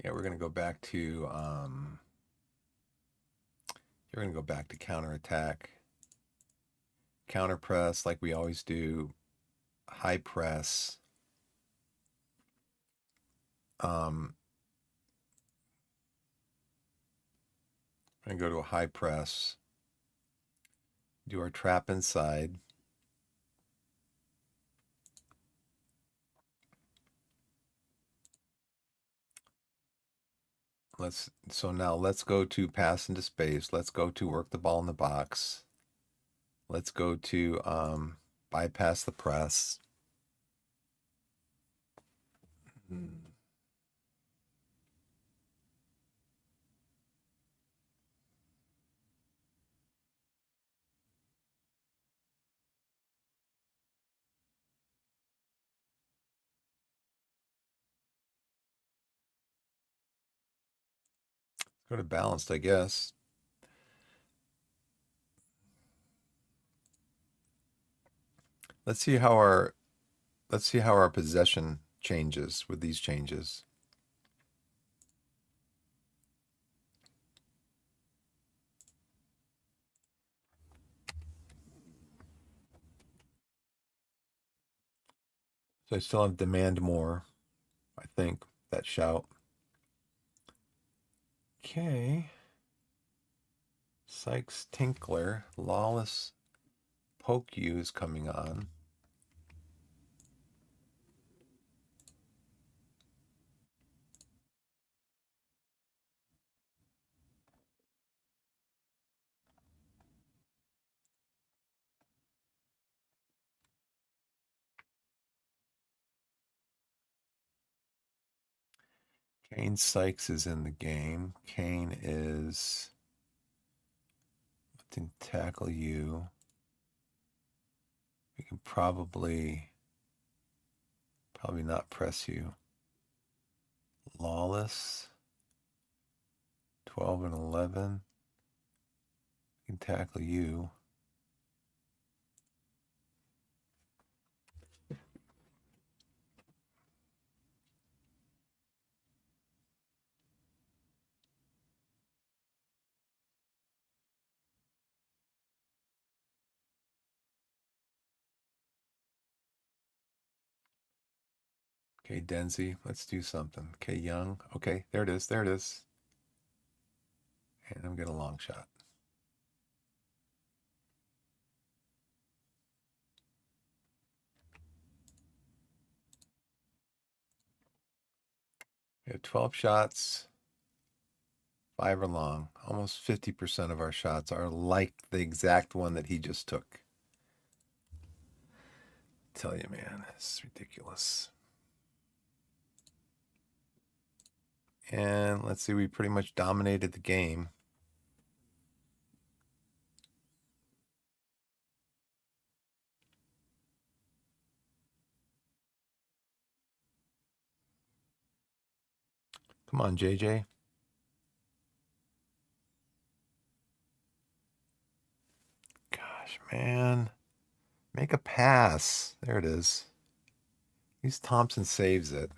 Yeah, we're gonna go back to you're gonna go back to counterattack. Counter press like we always do. High press. Um and go to a high press. Do our trap inside. Now let's go to pass into space. Let's go to work the ball in the box. Let's go to bypass the press. Go to balanced, I guess. Let's see how our possession changes with these changes. So I still have demand more, I think, that shout. Okay. Sykes Tinkler, Lawless Poke You is coming on. Kane Sykes is in the game. Kane is to tackle you. We can probably not press you. Lawless, 12 and 11. We can tackle you. Okay, Denzi, let's do something. Okay, Young. Okay, there it is. There it is. And I'm getting a long shot. We have 12 shots, 5 are long. Almost 50% of our shots are like the exact one that he just took. Tell you, man, it's ridiculous. And let's see, we pretty much dominated the game. Come on, JJ. Gosh, man. Make a pass. There it is. At least Thompson saves it.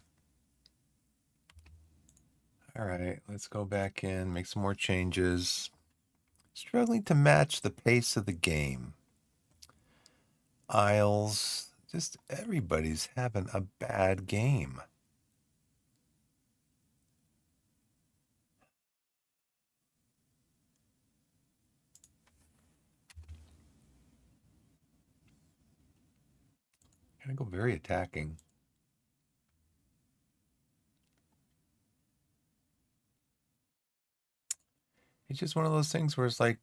All right, let's go back in, make some more changes. Struggling to match the pace of the game. Isles, just everybody's having a bad game. Gonna go very attacking. It's just one of those things where it's like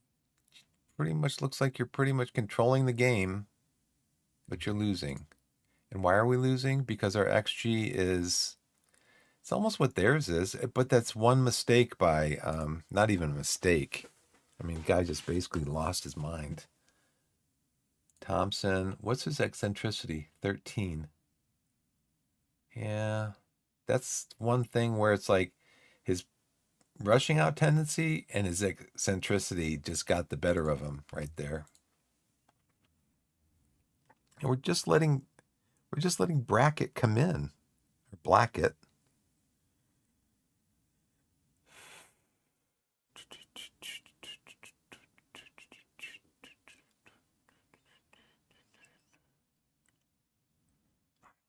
pretty much looks like you're pretty much controlling the game, but you're losing. And why are we losing? Because our XG is it's almost what theirs is, but that's one mistake by not even a mistake. I mean, the guy just basically lost his mind. Thompson, what's his eccentricity? 13. Yeah, that's one thing where it's like his rushing out tendency and his eccentricity just got the better of him right there. And we're just letting Brackett come in or Blackett.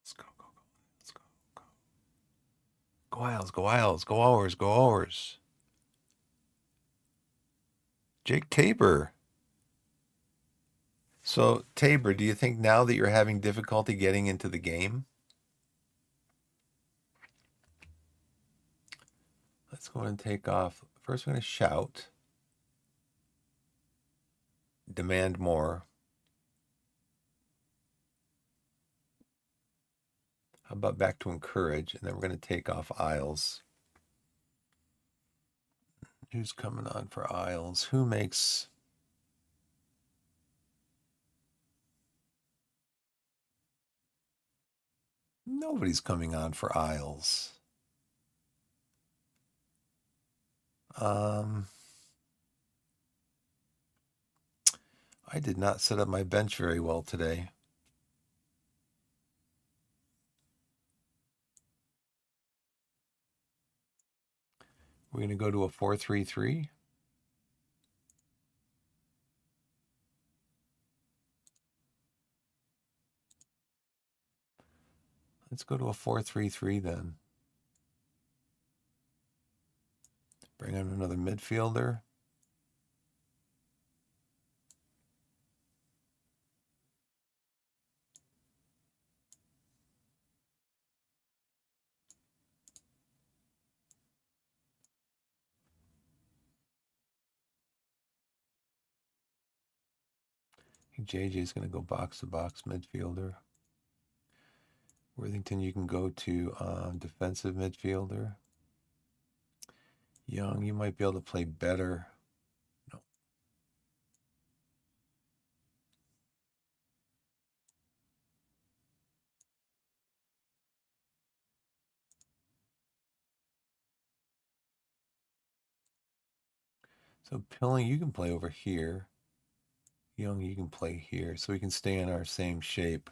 Let's go, go, go. Let's go, go. Go Isles, go Isles, go Owers, go Owers. Jake Tabor. So, Tabor, do you think now that you're having difficulty getting into the game? Let's go and take off. First, we're going to shout. Demand more. How about back to encourage? And then we're going to take off Isles. Who's coming on for Isles? Who makes... Nobody's coming on for Isles. I did not set up my bench very well today. We're going to go to a 4-3-3. Let's go to a 4-3-3 then. Bring in another midfielder. JJ's going to go box-to-box midfielder. Worthington, you can go to defensive midfielder. Young, you might be able to play better. No. So Pilling, you can play over here. Young, you can play here. So we can stay in our same shape.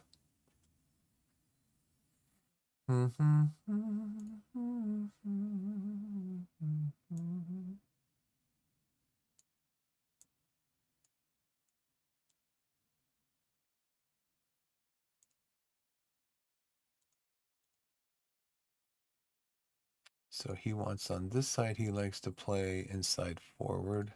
So he wants on this side, he likes to play inside forward.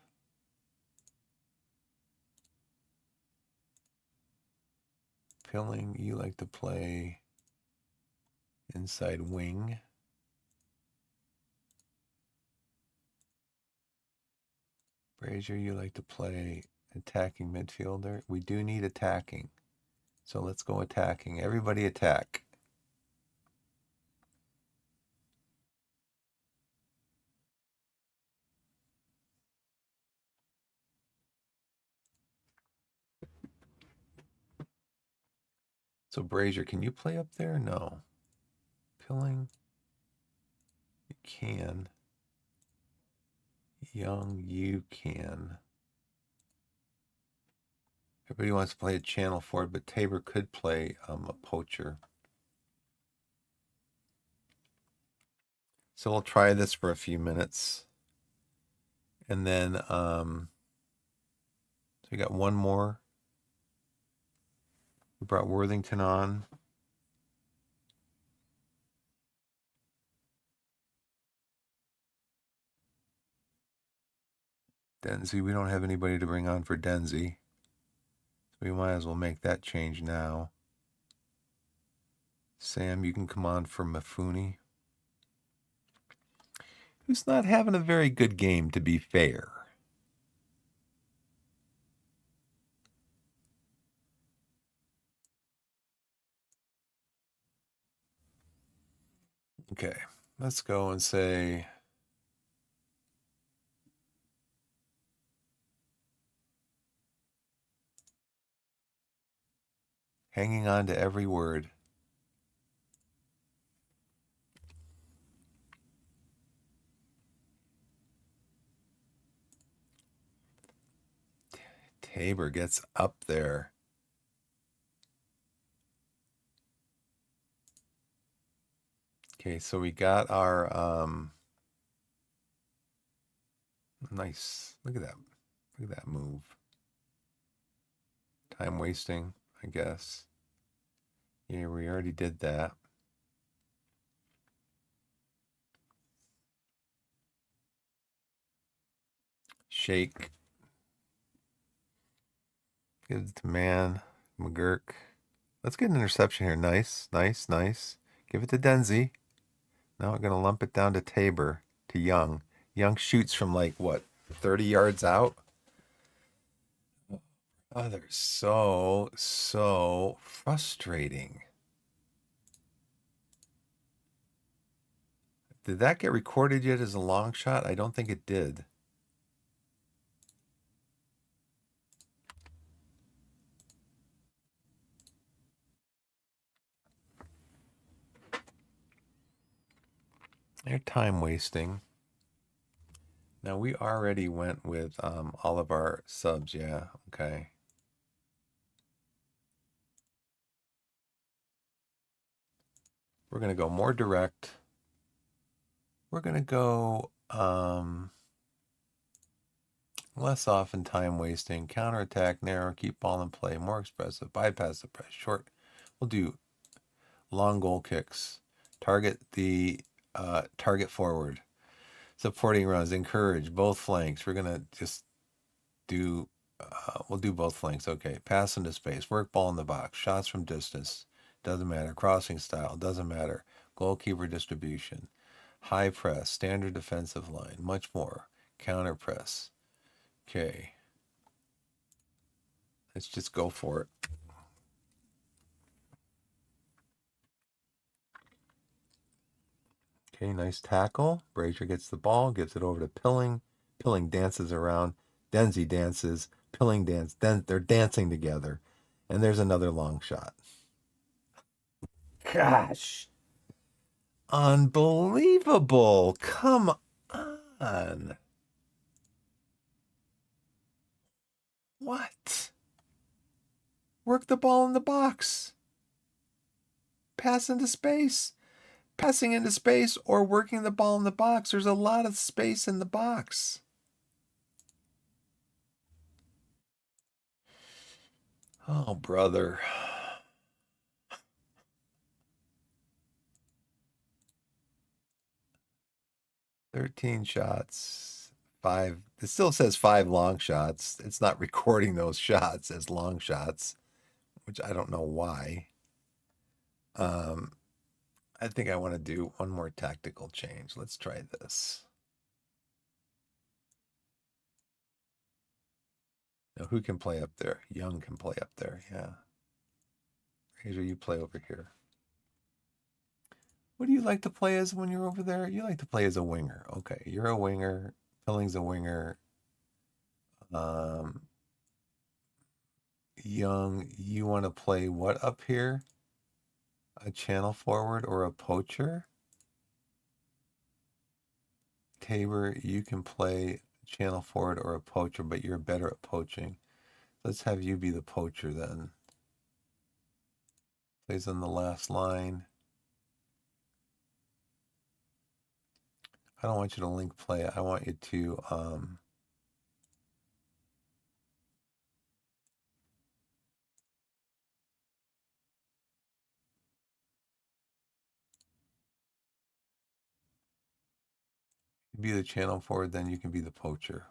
Pilling, you like to play inside wing. Brazier, you like to play attacking midfielder. We do need attacking. So let's go attacking. Everybody attack. So Brazier, can you play up there? No. Pilling, you can. Young, you can. Everybody wants to play a channel forward, but Tabor could play a poacher. So we'll try this for a few minutes. And then, so we got one more. We brought Worthington on. Denzi, we don't have anybody to bring on for Denzi. So we might as well make that change now. Sam, you can come on for Mafuni, who's not having a very good game, to be fair. Okay, let's go and say hanging on to every word. Tabor gets up there. Okay, so we got our nice. Look at that. Look at that move. Time wasting, I guess. Yeah, we already did that. Shake. Give it to Man. McGurk. Let's get an interception here. Nice, nice, nice. Give it to Denzi. Now we're going to lump it down to Tabor, to Young. Young shoots from like, what, 30 yards out? Oh, they're so frustrating. Did that get recorded yet as a long shot? I don't think it did. They're time wasting. Now we already went with all of our subs, yeah, okay. We're gonna go more direct. We're gonna go less often time wasting, counterattack, narrow, keep ball in play, more expressive, bypass the press, short. We'll do long goal kicks, target the target forward, supporting runs, encourage both flanks. We're gonna just do we'll do both flanks. Okay, pass into space, work ball in the box, shots from distance, doesn't matter, crossing style, doesn't matter, goalkeeper distribution, high press, standard defensive line, much more, counter press. Okay, let's just go for it. Okay, nice tackle. Brazier gets the ball, gives it over to Pilling. Pilling dances around. Denzi dances. Pilling dance. Then they're dancing together. And there's another long shot. Gosh. Unbelievable. Come on. What? Work the ball in the box. Pass into space. Passing into space or working the ball in the box. There's a lot of space in the box. Oh, brother. 13 shots. 5. It still says 5 long shots. It's not recording those shots as long shots, which I don't know why. I think I want to do one more tactical change. Let's try this. Now, who can play up there? Young can play up there, yeah. Razor, you play over here. What do you like to play as when you're over there? You like to play as a winger. Okay, you're a winger. Pilling's a winger. Young, you want to play what up here? A channel forward or a poacher? Tabor, you can play channel forward or a poacher, but you're better at poaching. Let's have you be the poacher then. Plays on the last line. I don't want you to link play. I want you to be the channel forward, then you can be the poacher.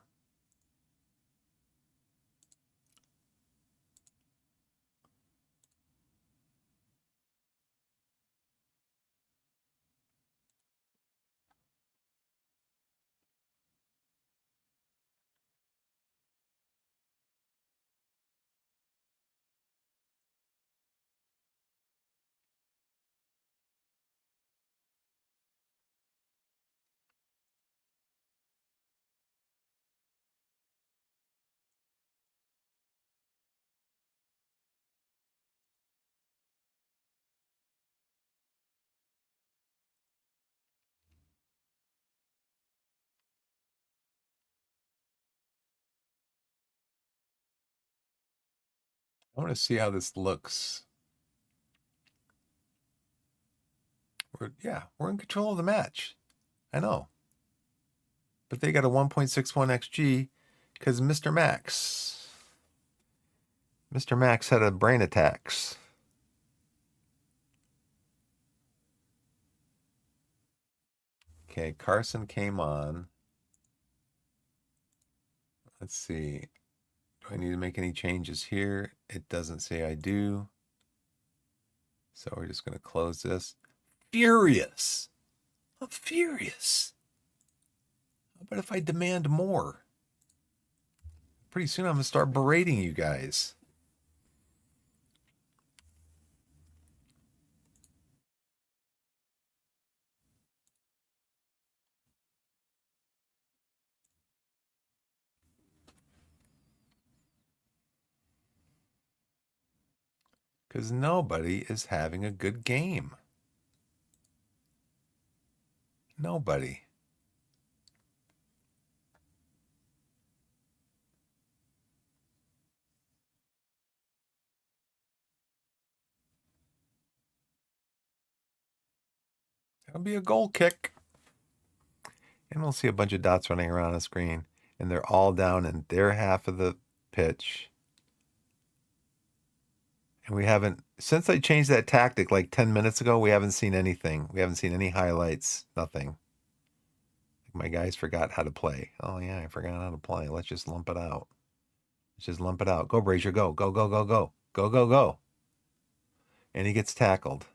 I want to see how this looks. We're in control of the match. I know. But they got a 1.61 XG because Mr. Max had a brain attacks. Okay, Carson came on. Let's see. Do I need to make any changes here? It doesn't say I do. So we're just going to close this. Furious. I'm furious. How about if I demand more? Pretty soon I'm going to start berating you guys. Because nobody is having a good game. Nobody. It'll be a goal kick. And we'll see a bunch of dots running around the screen. And they're all down in their half of the pitch. And we haven't, since I changed that tactic like 10 minutes ago, we haven't seen anything. We haven't seen any highlights, nothing. My guys forgot how to play. Oh, yeah, I forgot how to play. Let's just lump it out. Let's just lump it out. Go, Brazier, go. Go, go, go, go. Go, go, go. And he gets tackled.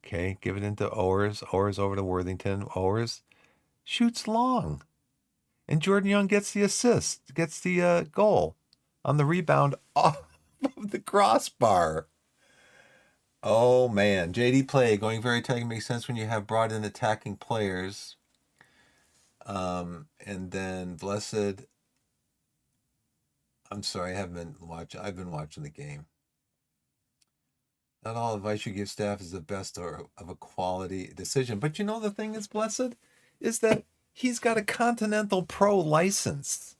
Okay, give it into Owers. Owers over to Worthington. Owers shoots long. And Jordan Young gets the assist, gets the goal on the rebound off of the crossbar. Oh man, JD play going very attacking makes sense when you have brought in attacking players. And then Blessed. I'm sorry, I haven't been watching. I've been watching the game. Not all advice you give staff is the best or of a quality decision. But you know the thing is, Blessed, is that he's got a Continental Pro license.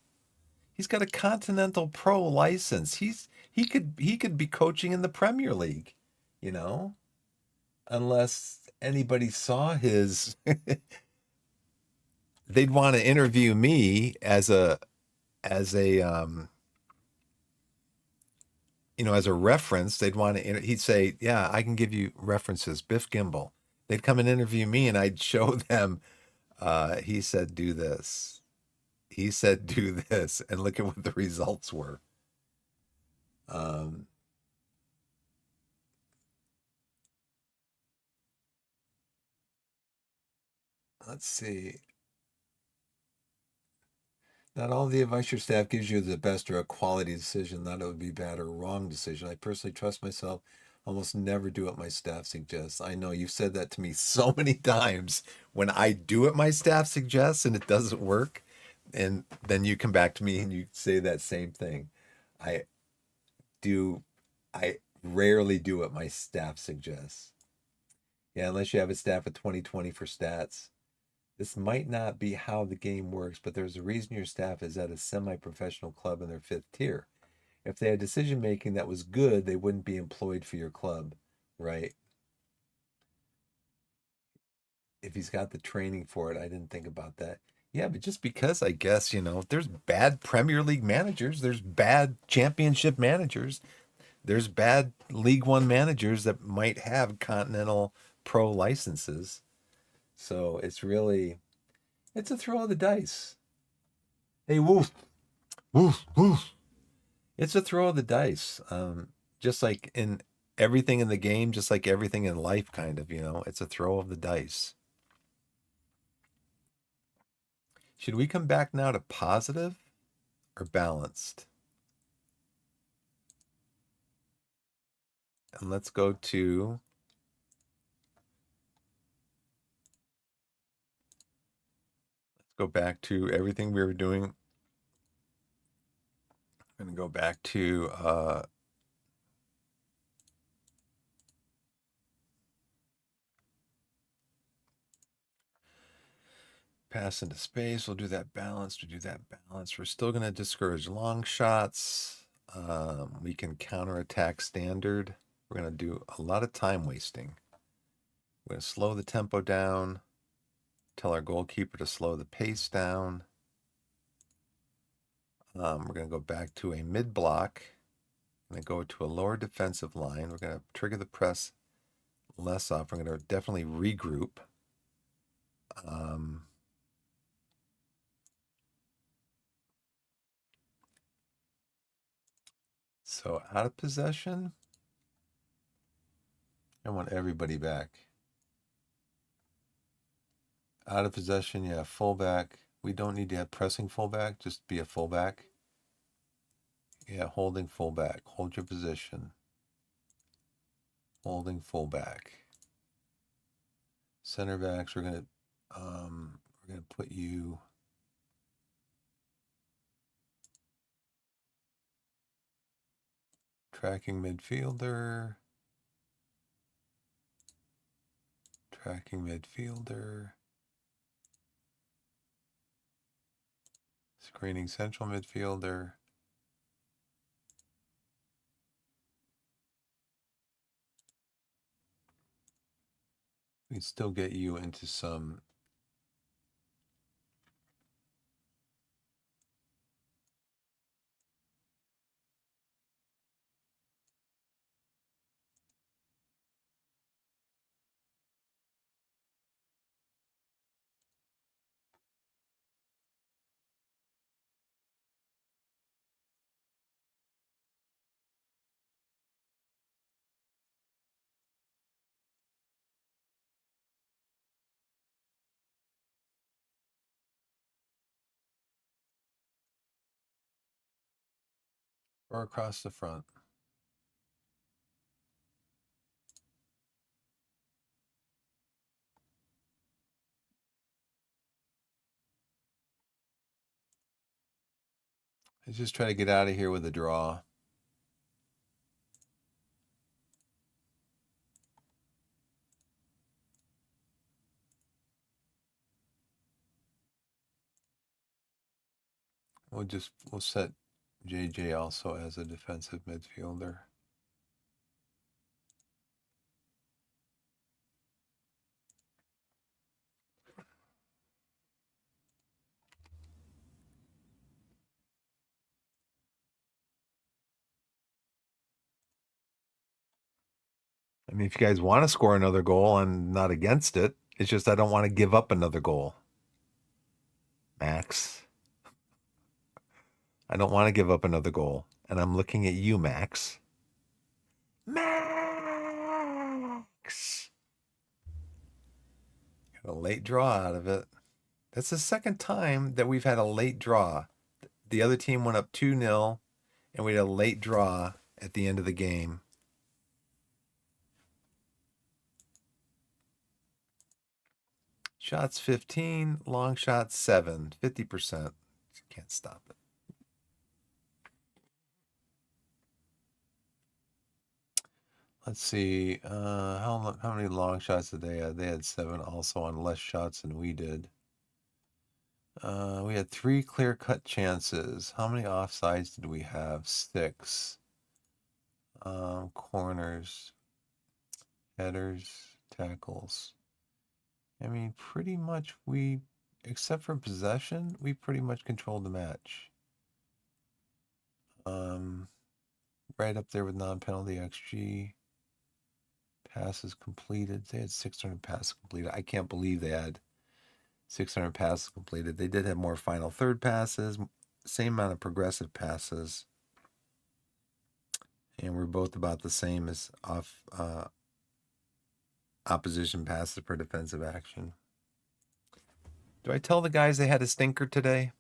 He's got a Continental Pro license. He could be coaching in the Premier League, you know, unless anybody saw his they'd want to interview me as a as a reference. They'd want to he'd say, "Yeah, I can give you references, Biff Gimbel." They'd come and interview me and I'd show them he said do this. He said do this and look at what the results were. Um let's see. Not all the advice your staff gives you is the best or a quality decision. Not it would be bad or wrong decision. I personally trust myself. Almost never do what my staff suggests. I know you've said that to me so many times. When I do what my staff suggests and it doesn't work, and then you come back to me and you say that same thing. I do. I rarely do what my staff suggests. Yeah, unless you have a staff of 2020 for stats. This might not be how the game works, but there's a reason your staff is at a semi-professional club in their fifth tier. If they had decision making that was good, they wouldn't be employed for your club, right? If he's got the training for it, I didn't think about that. Yeah, but just because I guess, there's bad Premier League managers, there's bad championship managers, there's bad League One managers that might have Continental Pro licenses. So it's a throw of the dice. Hey, Wolf, Wolf, Wolf. It's a throw of the dice. Just like in everything in the game, just like everything in life, kind of, it's a throw of the dice. Should we come back now to positive or balanced? And let's go back to everything we were doing. I'm going to go back to pass into space. We'll do that balanced. We'll do that balanced. We're still going to discourage long shots. We can counterattack standard. We're going to do a lot of time wasting. We're going to slow the tempo down. Tell our goalkeeper to slow the pace down. We're going to go back to a mid block. We're going to go to a lower defensive line. We're going to trigger the press less off. We're going to definitely regroup. So out of possession, I want everybody back. Out of possession, yeah, fullback. We don't need to have pressing fullback, just be a fullback. Yeah, holding fullback. Hold your position. Holding fullback. Center backs, we're gonna put you tracking midfielder. Tracking midfielder. Screening central midfielder. We still get you into some or across the front. Let's just try to get out of here with a draw. We'll set JJ also as a defensive midfielder. I mean, if you guys want to score another goal, I'm not against it. It's just I don't want to give up another goal. Max. I don't want to give up another goal. And I'm looking at you, Max. Max! Got a late draw out of it. That's the second time that we've had a late draw. The other team went up 2-0, and we had a late draw at the end of the game. Shots 15, long shots 7, 50%. Can't stop it. Let's see. How many long shots did they have? They had 7 also on less shots than we did. We had 3 clear-cut chances. How many offsides did we have? 6. Corners, headers, tackles. I mean, pretty much except for possession, we pretty much controlled the match. Right up there with non-penalty XG. Passes completed. They had 600 passes completed. I can't believe they had 600 passes completed. They did have more final third passes, same amount of progressive passes. And we're both about the same as opposition passes per defensive action. Do I tell the guys they had a stinker today?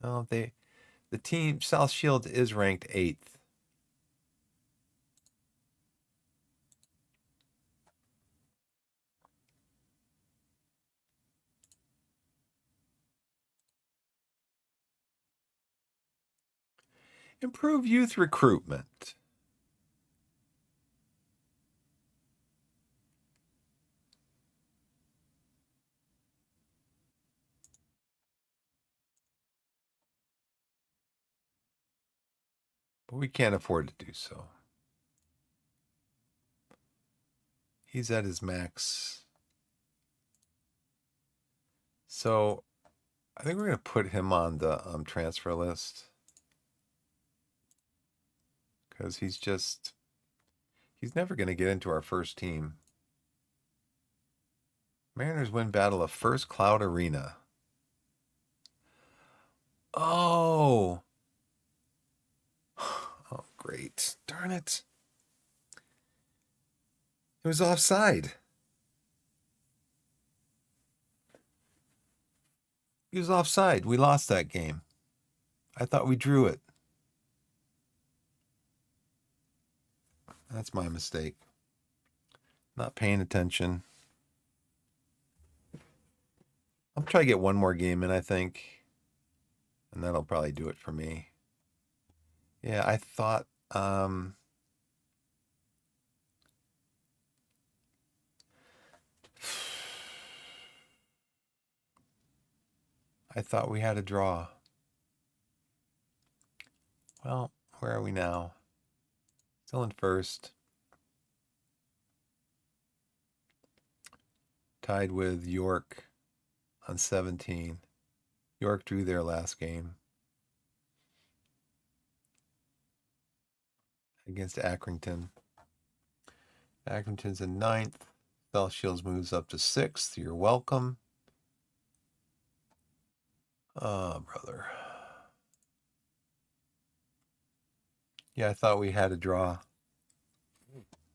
Oh, the team, South Shields, is ranked 8th. Improve youth recruitment. But we can't afford to do so. He's at his max. So I think we're going to put him on the transfer list. Because he's never going to get into our first team. Mariners win battle of First Cloud Arena. Oh. Oh, great. Darn it. It was offside. He was offside. We lost that game. I thought we drew it. That's my mistake. Not paying attention. I'll try to get one more game in, I think. And that'll probably do it for me. Yeah, I thought I thought we had a draw. Well, where are we now? Still in first. Tied with York on 17. York drew their last game against Accrington. Accrington's in 9th. South Shields moves up to 6th. You're welcome. Oh, brother. Yeah, I thought we had a draw.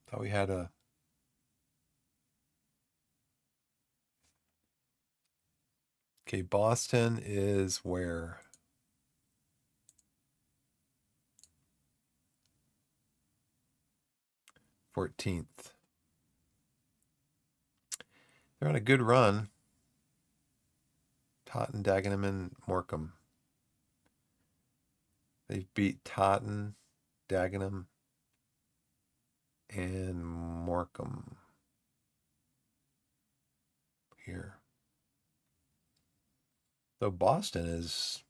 Thought we had a... Okay, Boston is where? .14th. They're on a good run. Totten, Dagenham, and Morecambe. They've beat Totten, Dagenham, and Morecambe here. So Boston is.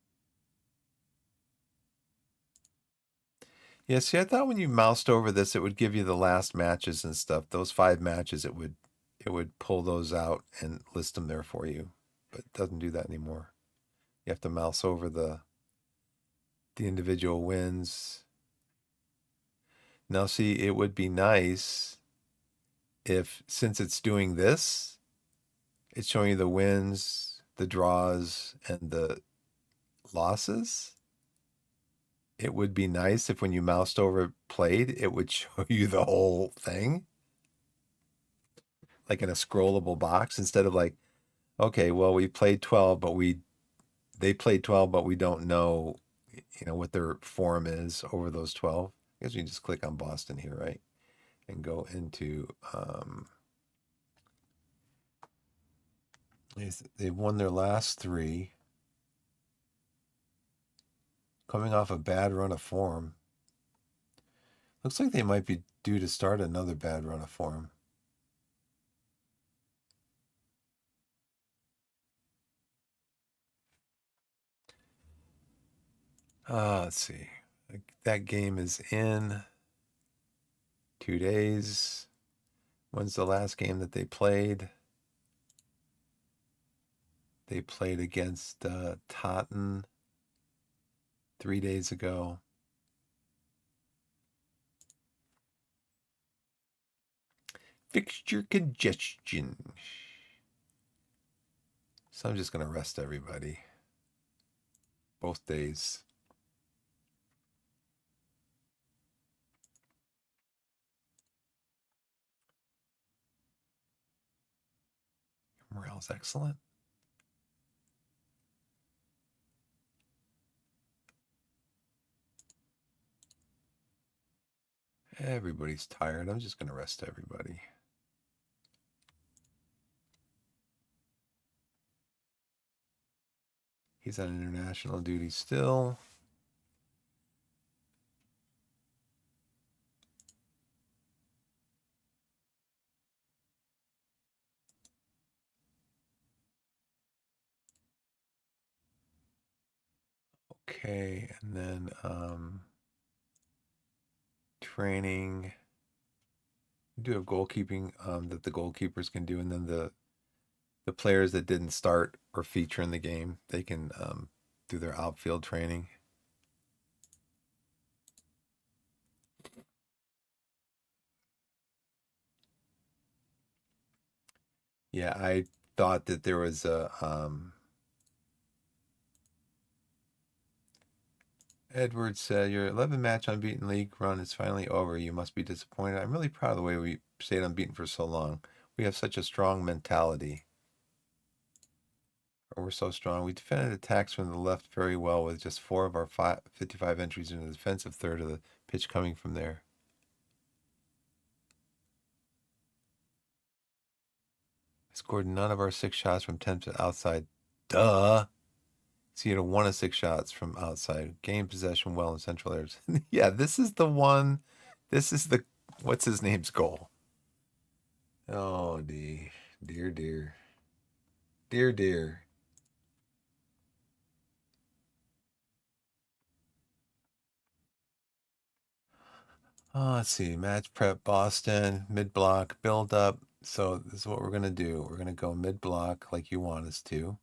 Yeah, see, I thought when you moused over this, it would give you the last matches and stuff. Those 5 matches, it would pull those out and list them there for you. But it doesn't do that anymore. You have to mouse over the individual wins. Now, see, it would be nice if, since it's doing this, it's showing you the wins, the draws, and the losses. It would be nice if when you moused over played, it would show you the whole thing, like in a scrollable box, instead of like, okay, well, we played 12, but they played 12, but we don't know, what their form is over those 12. I guess you can just click on Boston here, right? And go into they've won their last 3, coming off a bad run of form. Looks like they might be due to start another bad run of form. Let's see. That game is in 2 days. When's the last game that they played? They played against Totten 3 days ago. Fixture congestion. So I'm just going to rest everybody. Both days. Morale's excellent. Everybody's tired. I'm just going to rest everybody. He's on international duty still. Okay, and then training. We do have goalkeeping that the goalkeepers can do, and then the players that didn't start or feature in the game, they can do their outfield training. Yeah, I thought that there was a Edward said, your 11 match unbeaten league run is finally over. You must be disappointed. I'm really proud of the way we stayed unbeaten for so long. We have such a strong mentality. Or we're so strong. We defended attacks from the left very well with just 4 of our 55 entries in the defensive third of the pitch coming from there. Scored none of our 6 shots from 10 to outside. Duh. So you had 1 of 6 shots from outside. Game possession well in central areas. Yeah, this is the one. This is the, what's his name's goal? Oh, dear, dear, dear, dear, dear. Let's see. Match prep Boston, mid block, build up. So this is what we're gonna do. We're gonna go mid block like you want us to,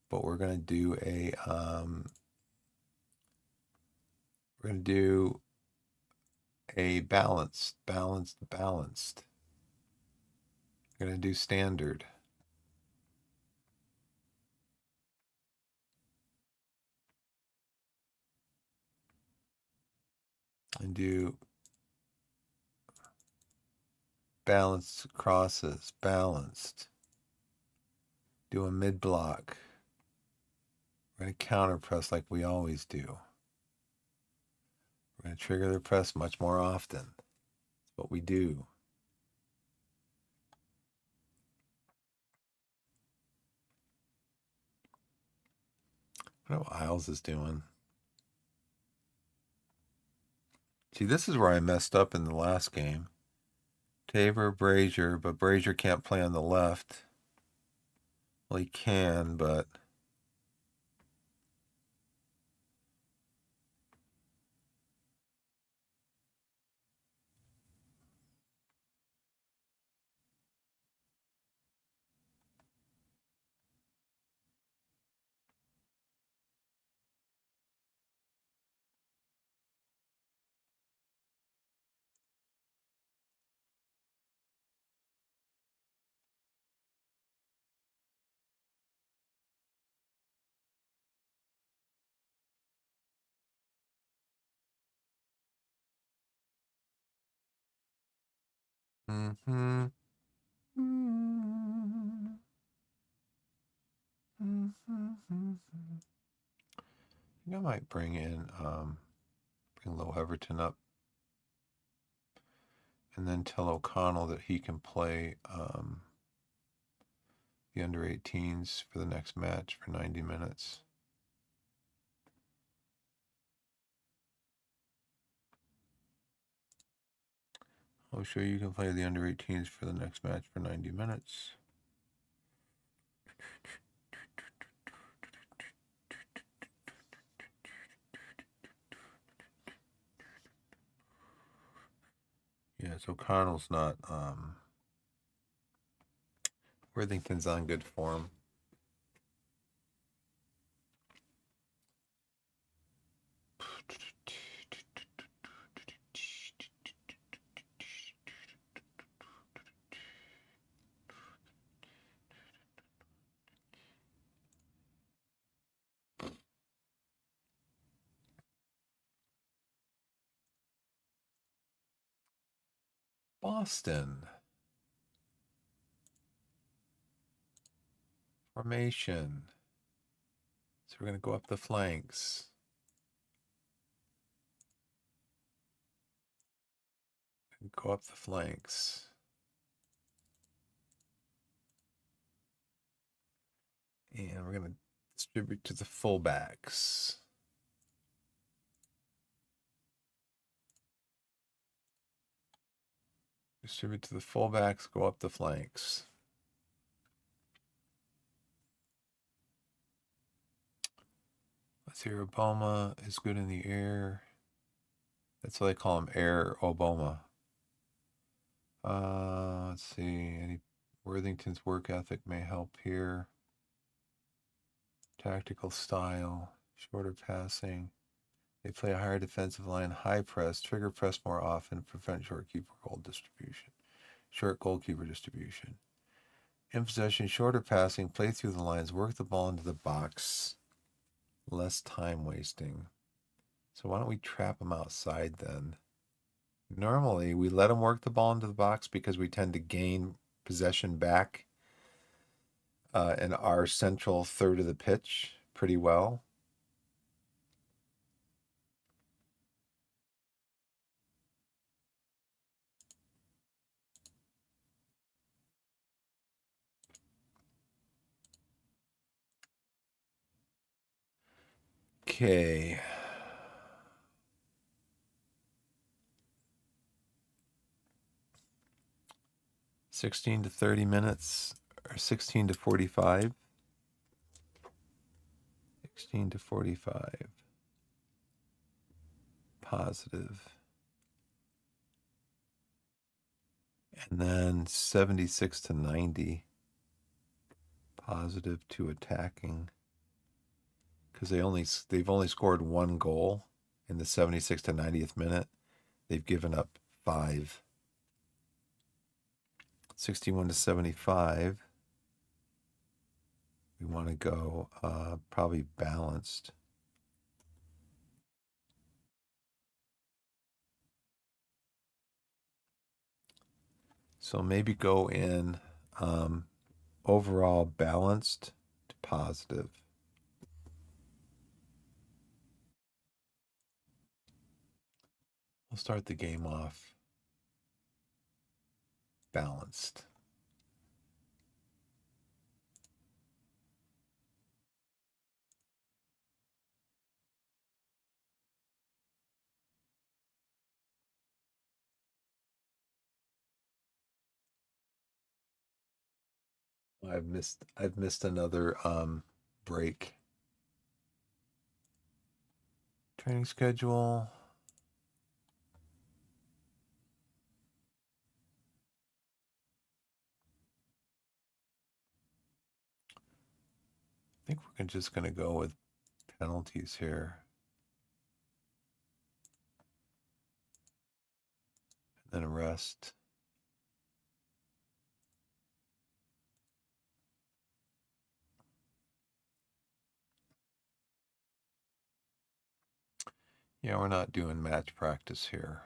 but we're gonna do a balanced. We're gonna do standard. And do balanced crosses, balanced. Do a mid block. We're going to counter press like we always do. We're going to trigger the press much more often. That's what we do. I don't know what Isles is doing. See, this is where I messed up in the last game. Tabor, Brazier, but Brazier can't play on the left. Well, he can, but... Mm-hmm. Mm-hmm. Mm-hmm. I think I might bring Lil Heverton up and then tell O'Connell that he can play the under-18s for the next match for 90 minutes. I'll show you can play the under-18s for the next match for 90 minutes. Yeah, so O'Connell's not Worthington's on good form. Boston. Formation. So we're going to go up the flanks. Go up the flanks. And we're going to distribute to the fullbacks. Distribute to the fullbacks, go up the flanks. Let's see, Obama is good in the air. That's why they call him Air Obama. Let's see. Worthington's work ethic may help here. Tactical style, shorter passing. They play a higher defensive line, high press, trigger press more often, prevent short goalkeeper distribution. In possession, shorter passing, play through the lines, work the ball into the box. Less time wasting. So why don't we trap them outside then? Normally, we let them work the ball into the box because we tend to gain possession back in our central third of the pitch pretty well. Okay. $16 to 30 minutes, or 16 to 45. 16 to 45. Positive. And then 76 to 90. Positive to attacking. Because they've only scored one goal in the 76 to 90th minute. They've given up 5. 61 to 75. We want to go probably balanced. So maybe go in overall balanced to positive. We'll start the game off balanced. I've missed another break. Training schedule. I think we're just going to go with penalties here. And then rest. Yeah, we're not doing match practice here.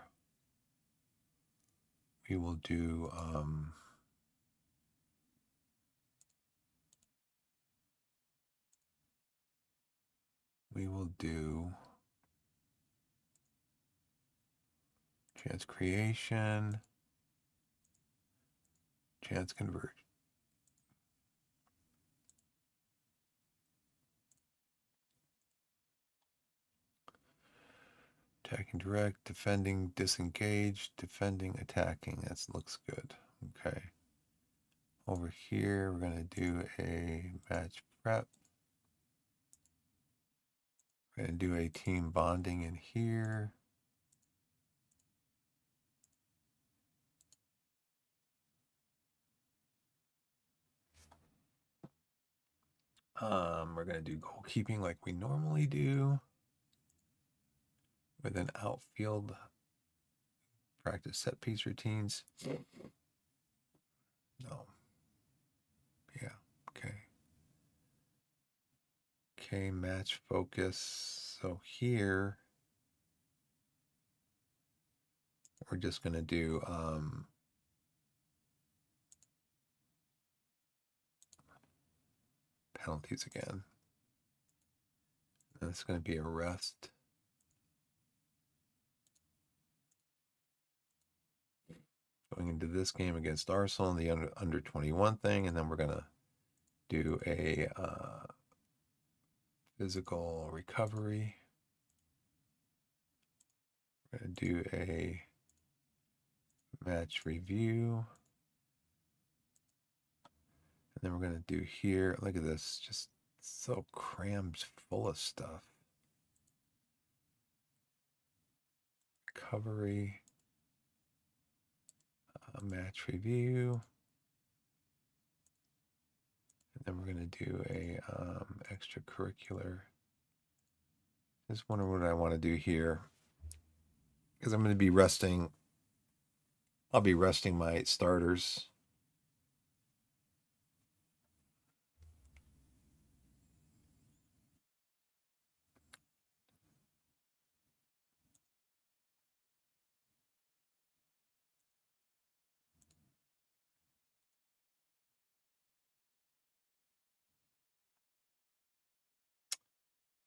We will do chance creation, chance conversion. Attacking direct, defending, disengaged, defending, attacking. That looks good. Okay. Over here, we're going to do a match prep. We're going to do a team bonding in here. We're going to do goalkeeping like we normally do with an outfield practice set piece routines. No. Yeah. Okay. Okay, match focus. So here we're just going to do penalties again. And it's going to be a rest. Going into this game against Arsenal in the under 21 thing, and then we're going to do a physical recovery. We're going to do a match review. And then we're going to do here, look at this, just so crammed full of stuff. Recovery. Match review. And then we're going to do a extracurricular. Just wonder what I want to do here. Because I'm going to be resting. I'll be resting my starters.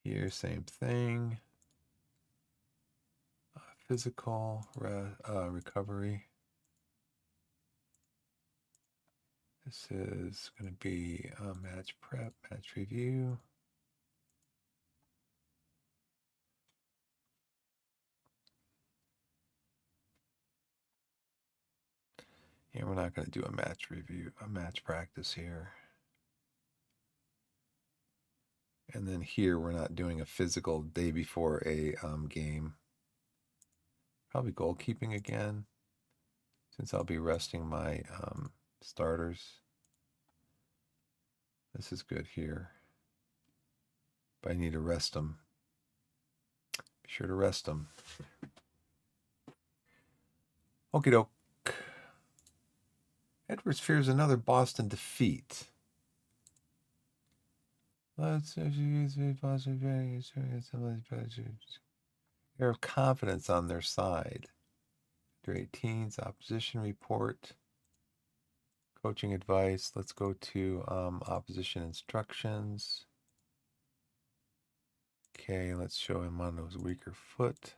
Here, same thing. Physical recovery. This is going to be match prep, match review. Yeah, we're not going to do a match review, a match practice here. And then here, we're not doing a physical day before a game. Probably goalkeeping again, since I'll be resting my starters. This is good here. But I need to rest them. Be sure to rest them. Okie doke. Edwards fears another Boston defeat. Let's air of confidence on their side. Under 18s, opposition report. Coaching advice. Let's go to opposition instructions. Okay, let's show him on his weaker foot.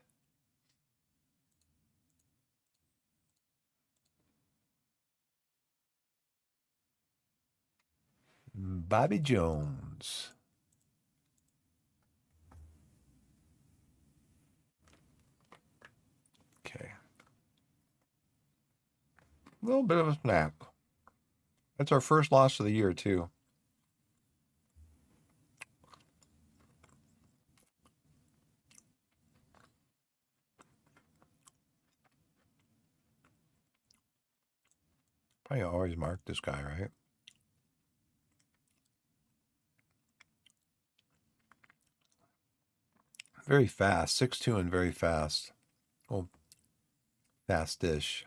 Bobby Jones. Okay. A little bit of a snap. That's our first loss of the year, too. Probably always mark this guy, right? Very fast. 6'2" and very fast. Well, fast-ish.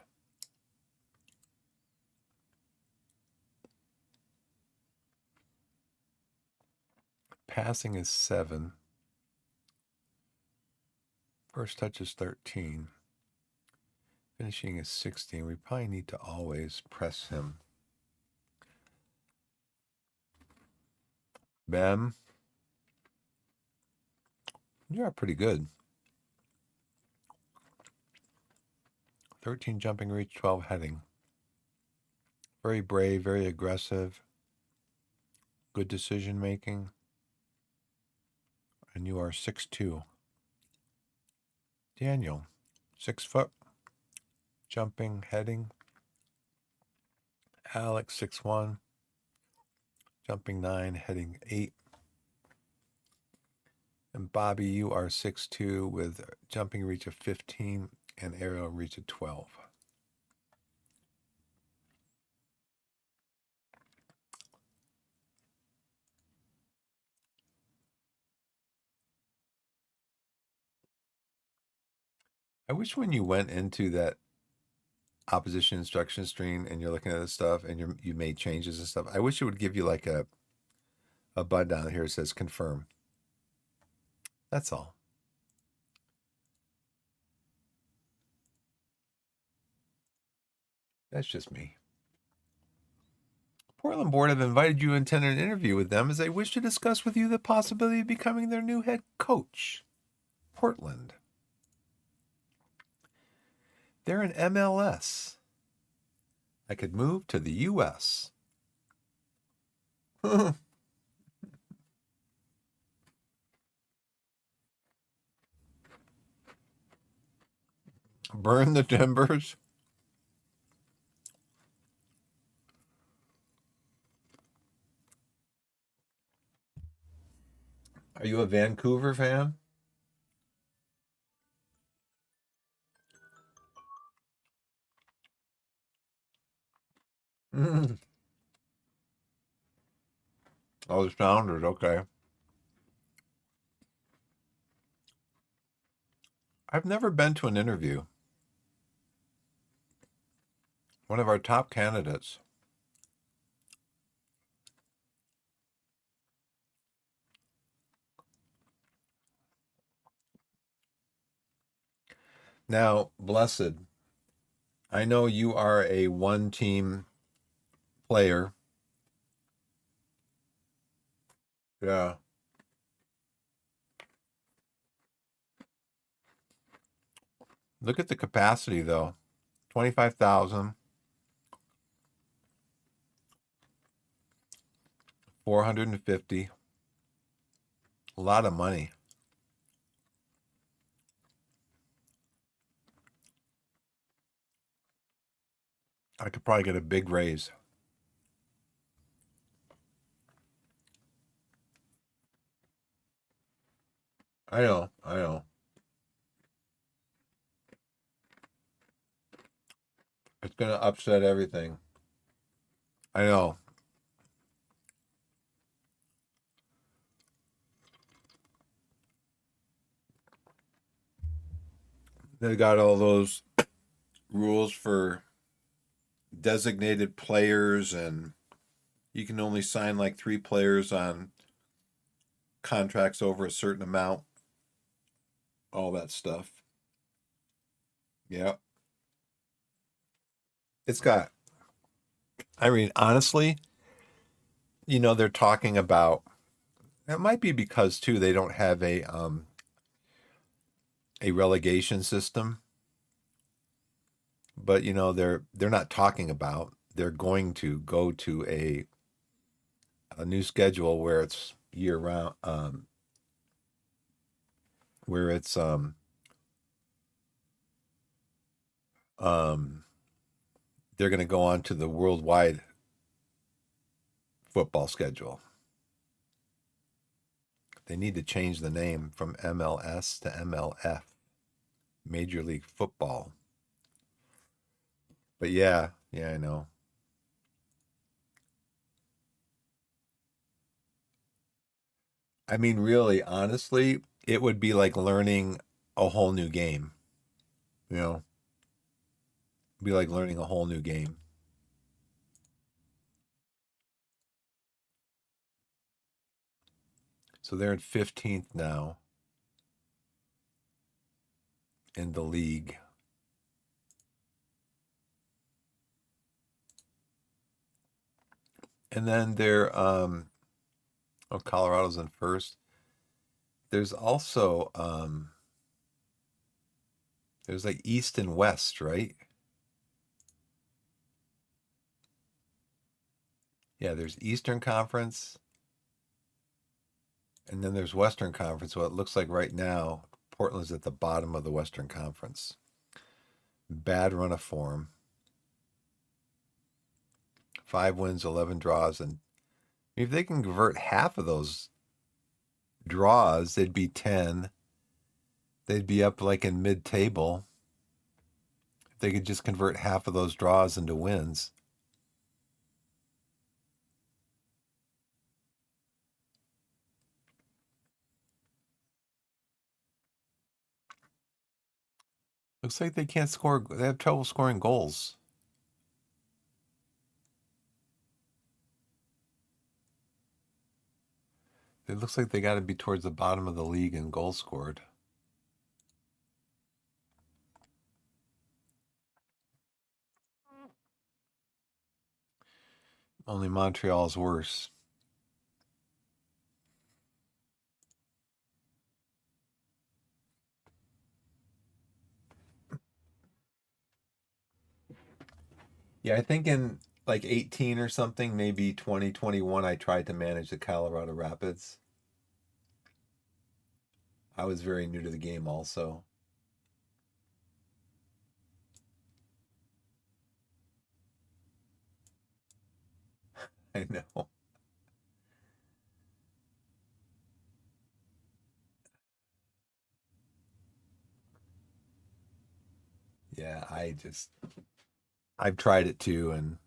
Passing is 7. First touch is 13. Finishing is 16. We probably need to always press him. Bam. You are pretty good. 13 jumping reach, 12 heading. Very brave, very aggressive. Good decision making. And you are 6'2". Daniel, 6 foot. Jumping, heading. Alex, 6'1". Jumping 9, heading 8. And Bobby, you are 6'2" with jumping reach of 15 and aerial reach of 12. I wish when you went into that opposition instruction screen and you're looking at this stuff and you made changes and stuff, I wish it would give you like a button down here that says confirm. That's all. That's just me. Portland Board have invited you to attend an interview with them as they wish to discuss with you the possibility of becoming their new head coach. Portland. They're in MLS. I could move to the U.S. Burn the timbers. Are you a Vancouver fan? Mm. Oh, the Sounders, okay. I've never been to an interview. One of our top candidates. Now, Blessed, I know you are a one-team player. Yeah. Look at the capacity, though. 25,000. 450. A lot of money. I could probably get a big raise. I know, I know. It's going to upset everything. I know. They got all those rules for designated players, and you can only sign like 3 players on contracts over a certain amount. All that stuff. Yeah. It's got, I mean, honestly, they're talking about, it might be because too they don't have a relegation system, but they're not talking about, they're going to go to a new schedule where it's year round, where it's they're going to go on to the worldwide football schedule. They need to change the name from MLS to MLF, Major League Football. But yeah, I know. I mean, really, honestly, it would be like learning a whole new game. You know, it'd be like learning a whole new game. So they're in 15th now in the league. And then they're oh, Colorado's in first. There's also there's like East and West, right? Yeah, there's Eastern Conference and then there's Western Conference. Well, it looks like right now Portland's at the bottom of the Western Conference. Bad run of form. 5 wins, 11 draws, and if they can convert half of those draws, they'd be 10. They'd be up like in mid-table. If they could just convert half of those draws into wins. Looks like they can't score. They have trouble scoring goals. It looks like they got to be towards the bottom of the league in goals scored. Only Montreal's worse. Yeah, I think in like 18 or something, maybe 2021, I tried to manage the Colorado Rapids. I was very new to the game also. I know. Yeah, I've tried it too. And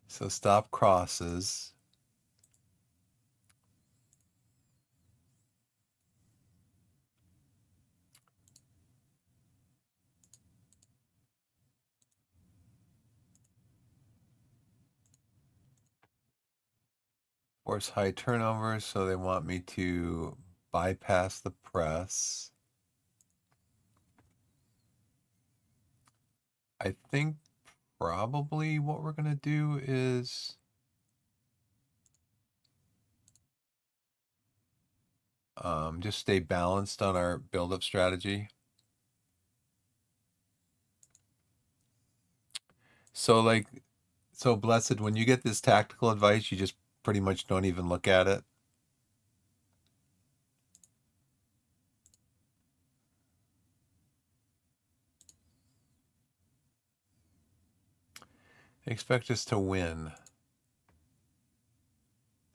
so stop crosses. Force high turnovers, so they want me to bypass the press. I think probably what we're going to do is just stay balanced on our build-up strategy. So so Blessed, when you get this tactical advice, you just pretty much don't even look at it. Expect us to win.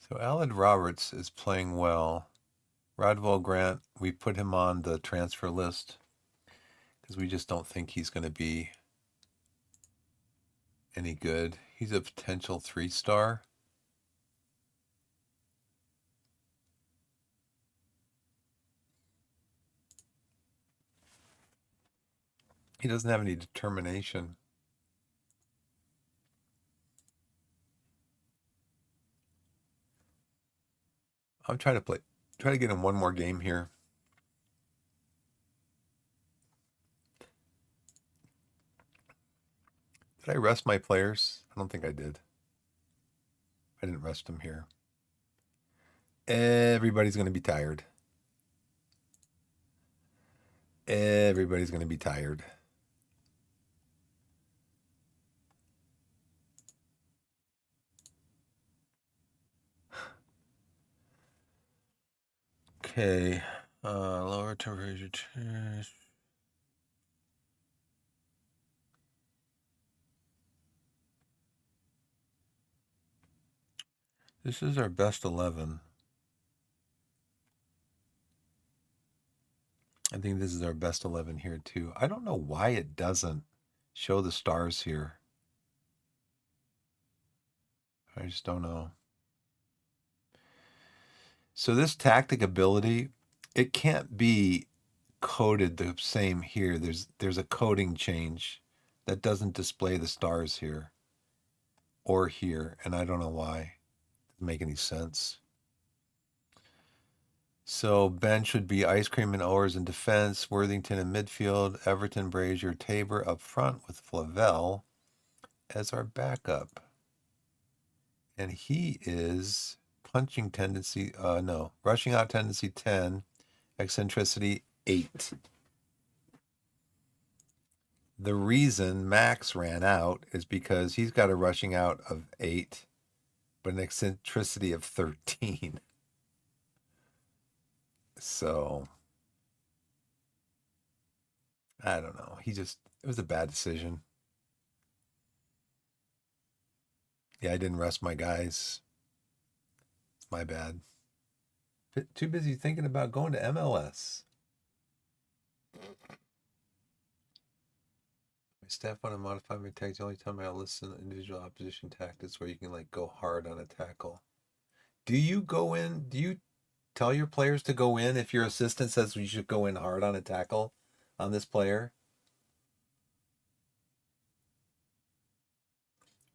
So Aled Roberts is playing well. Rodwell Grant, we put him on the transfer list because we just don't think he's going to be any good. He's a potential 3-star. He doesn't have any determination. I'm trying to try to get him one more game here. Did I rest my players? I don't think I did. I didn't rest them here. Everybody's going to be tired. Everybody's going to be tired. Okay. Lower temperature. This is our best 11. I think this is our best 11 here too. I don't know why it doesn't show the stars here. I just don't know. So this tactic ability, it can't be coded the same here. There's a coding change that doesn't display the stars here or here, and I don't know why. Doesn't make any sense. So bench would be Ice Cream and Owers in defense, Worthington in midfield, Everton, Brazier, Tabor up front with Flavel as our backup. And he is punching tendency, no, rushing out tendency 10, eccentricity 8. The reason Max ran out is because he's got a rushing out of 8, but an eccentricity of 13. So, I don't know. It was a bad decision. Yeah, I didn't rest my guys. My bad. Too busy thinking about going to MLS. My staff want to modify my tactics. The only time I listen to individual opposition tactics where you can like go hard on a tackle. Do you go in? Do you tell your players to go in if your assistant says you should go in hard on a tackle on this player?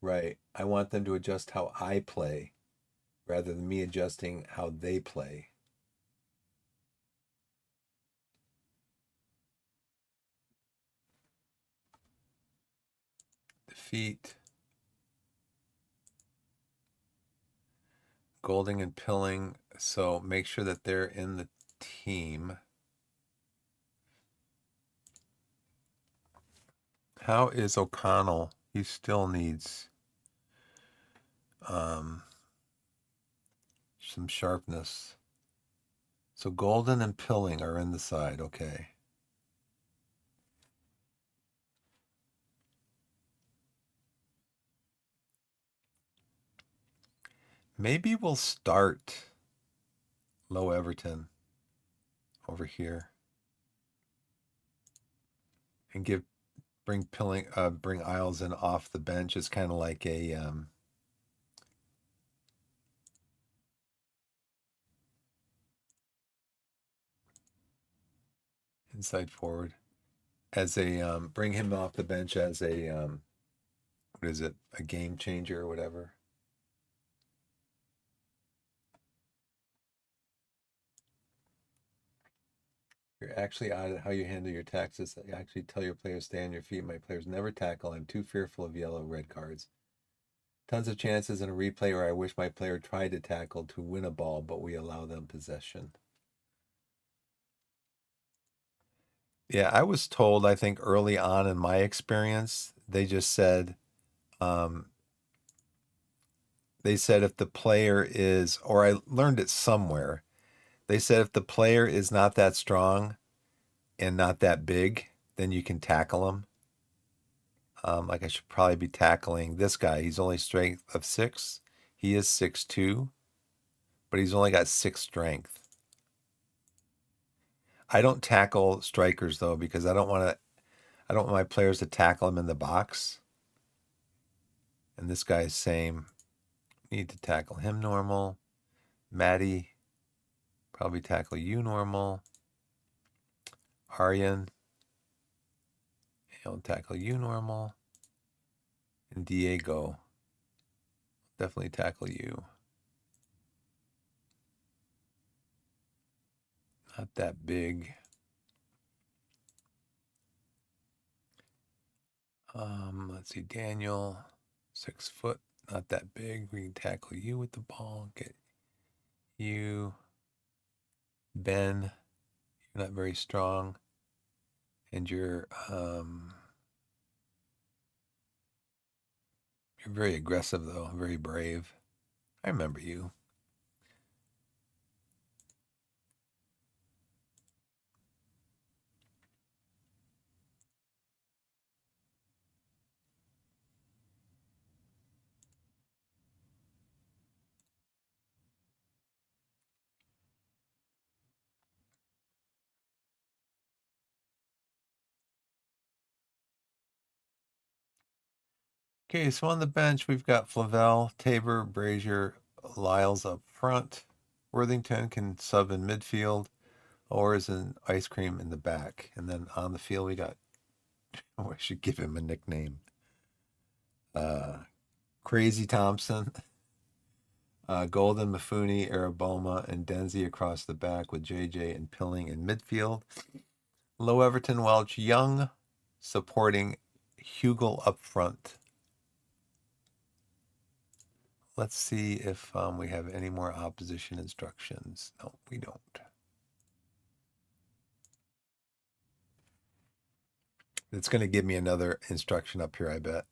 Right. I want them to adjust how I play rather than me adjusting how they play. Defeat. Golding and Pilling. So make sure that they're in the team. How is O'Connell? He still needs some sharpness. So Golden and Pilling are in the side. Okay. Maybe we'll start Low Everton over here and bring Isles in off the bench as kind of like a inside forward, as a bring him off the bench as a what is it, a game changer or whatever. You're actually out at how you handle your taxes. You actually tell your players stay on your feet. My players never tackle. I'm too fearful of yellow, red cards. Tons of chances in a replay where I wish my player tried to tackle to win a ball, but we allow them possession. Yeah, I was told, I think early on in my experience, they just said, they said if the player is, or I learned it somewhere, they said if the player is not that strong and not that big, then you can tackle him. Like I should probably be tackling this guy. He's only strength of 6. He is 6'2", but he's only got 6 strength. I don't tackle strikers though because I don't want my players to tackle him in the box. And this guy's same. Need to tackle him normal. Maddie, probably tackle you normal. Aryan, he'll tackle you normal. And Diego, definitely tackle you. Not that big. Let's see, Daniel, 6 foot, not that big. We can tackle you with the ball. Get you. Ben, you're not very strong. And you're very aggressive though, very brave. I remember you. Okay, so on the bench, we've got Flavel, Tabor, Brazier, Lyles up front. Worthington can sub in midfield, or is an ice cream in the back. And then on the field, we got, oh, I should give him a nickname. Crazy Thompson, Golden, Mafuni, Araboma, and Denzi across the back with JJ and Pilling in midfield. Low Everton, Welch, Young supporting Hugel up front. Let's see if we have any more opposition instructions. No, we don't. It's going to give me another instruction up here, I bet.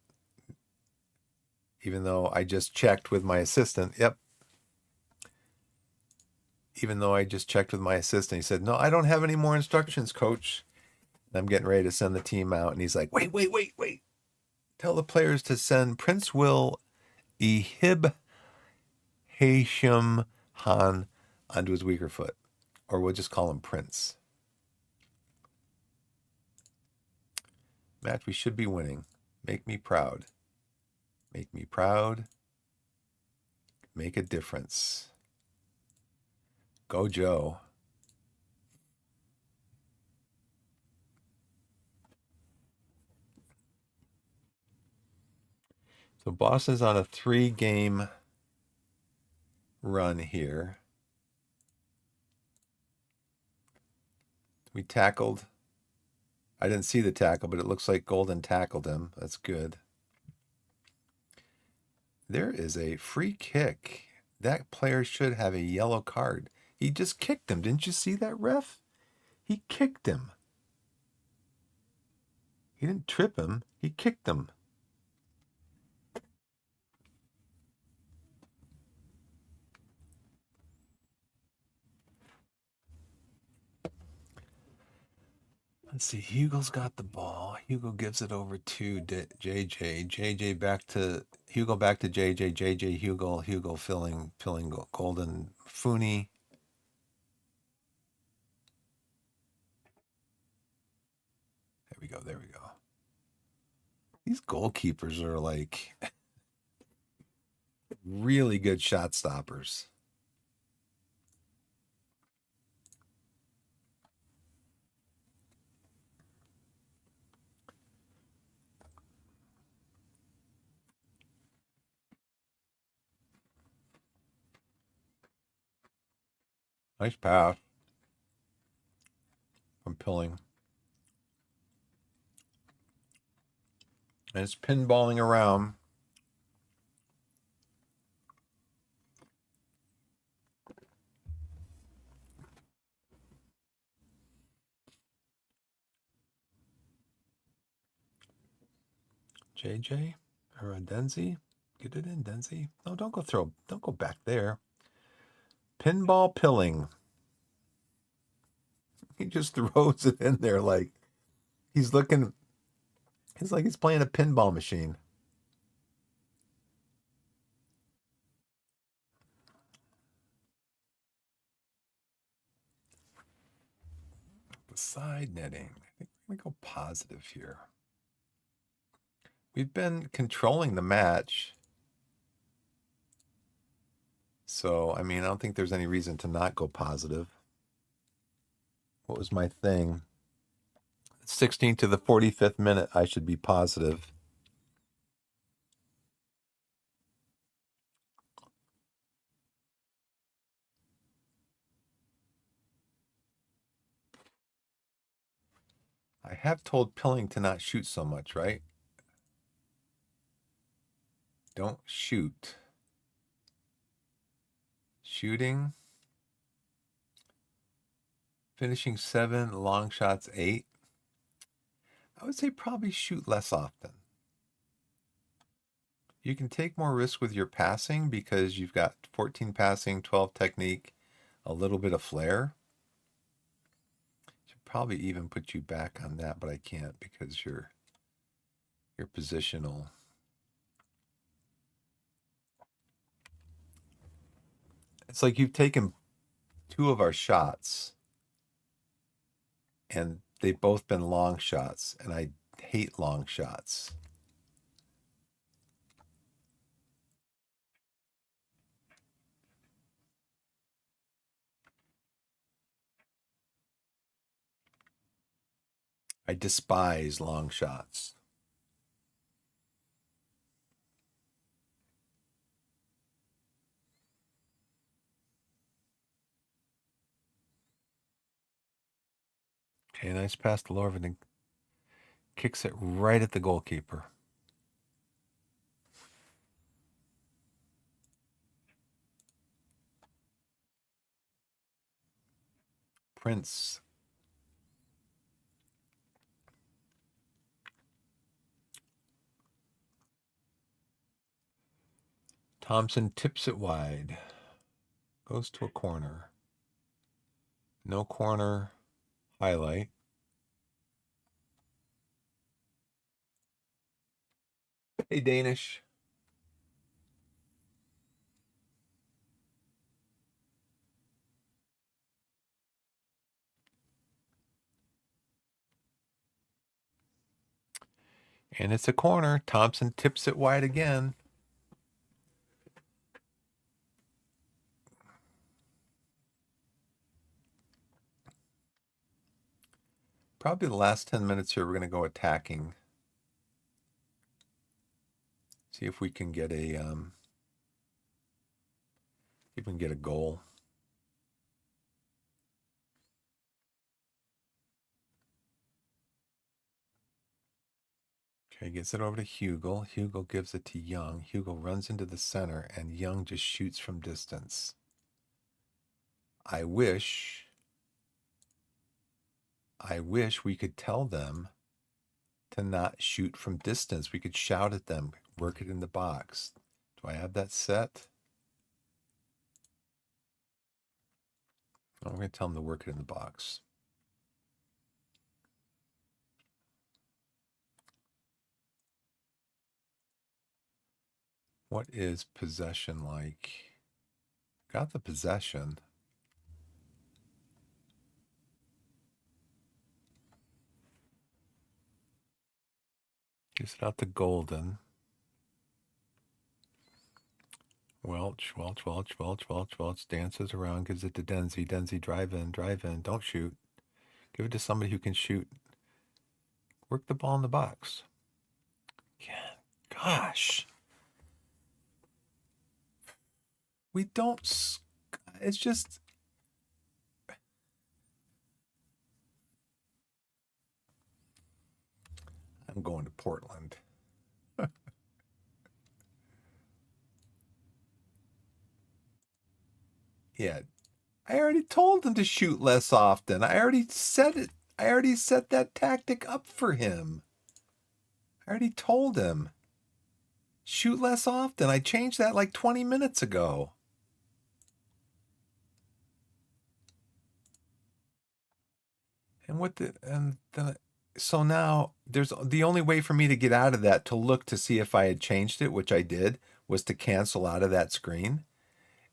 Even though I just checked with my assistant. Yep. Even though I just checked with my assistant, he said, no, I don't have any more instructions, coach. And I'm getting ready to send the team out. And he's like, wait. Tell the players to send Prince Will Ehib Hashim Han onto his weaker foot. Or we'll just call him Prince. Match we should be winning. Make me proud. Make me proud. Make a difference. Go, Joe. So Boston's on a 3-game run here. We tackled. I didn't see the tackle, but it looks like Golden tackled him. That's good. There is a free kick. That player should have a yellow card. He just kicked him. Didn't you see that, ref? He kicked him. He didn't trip him. He kicked him. Let's see. Hugo's got the ball. Hugo gives it over to JJ. JJ back to Hugo. Back to JJ. JJ Hugo. Hugo filling Golden Fooney. There we go. These goalkeepers are like really good shot stoppers. Nice pass from Pilling. And it's pinballing around. JJ or Denzi. Get it in, Denzi. No, don't go back there. Pinball Pilling. He just throws it in there like he's looking. It's like he's playing a pinball machine. The side netting. I think we're going to go positive here. We've been controlling the match. So, I mean, I don't think there's any reason to not go positive. What was my thing? 16th to the 45th minute, I should be positive. I have told Pilling to not shoot so much, right? Don't shoot. Shooting. Finishing 7, long shots 8. I would say probably shoot less often. You can take more risk with your passing because you've got 14 passing, 12 technique, a little bit of flair. Should probably even put you back on that, but I can't because your positional. It's like you've taken 2 of our shots and they've both been long shots, and I hate long shots. I despise long shots. Okay, nice pass to Lorvan. Kicks it right at the goalkeeper. Prince. Thompson tips it wide. Goes to a corner. No corner. Highlight. Hey, Danish. And it's a corner. Thompson tips it wide again. Probably the last 10 minutes here, we're going to go attacking. See if we can get a goal. Okay, gets it over to Hugel. Hugel gives it to Young. Hugel runs into the center, and Young just shoots from distance. I wish we could tell them to not shoot from distance. We could shout at them, work it in the box. Do I have that set? I'm going to tell them to work it in the box. What is possession like? Got the possession. Gives it out to Golden. Welch dances around, gives it to Denzi. Denzi, drive in, don't shoot. Give it to somebody who can shoot. Work the ball in the box. Yeah, gosh. We don't, it's just, I'm going to Portland. Yeah, I already told him to shoot less often. I already said it. I already set that tactic up for him. I already told him. Shoot less often. I changed that like 20 minutes ago. And so now there's the only way for me to get out of that to look to see if I had changed it, which I did, was to cancel out of that screen.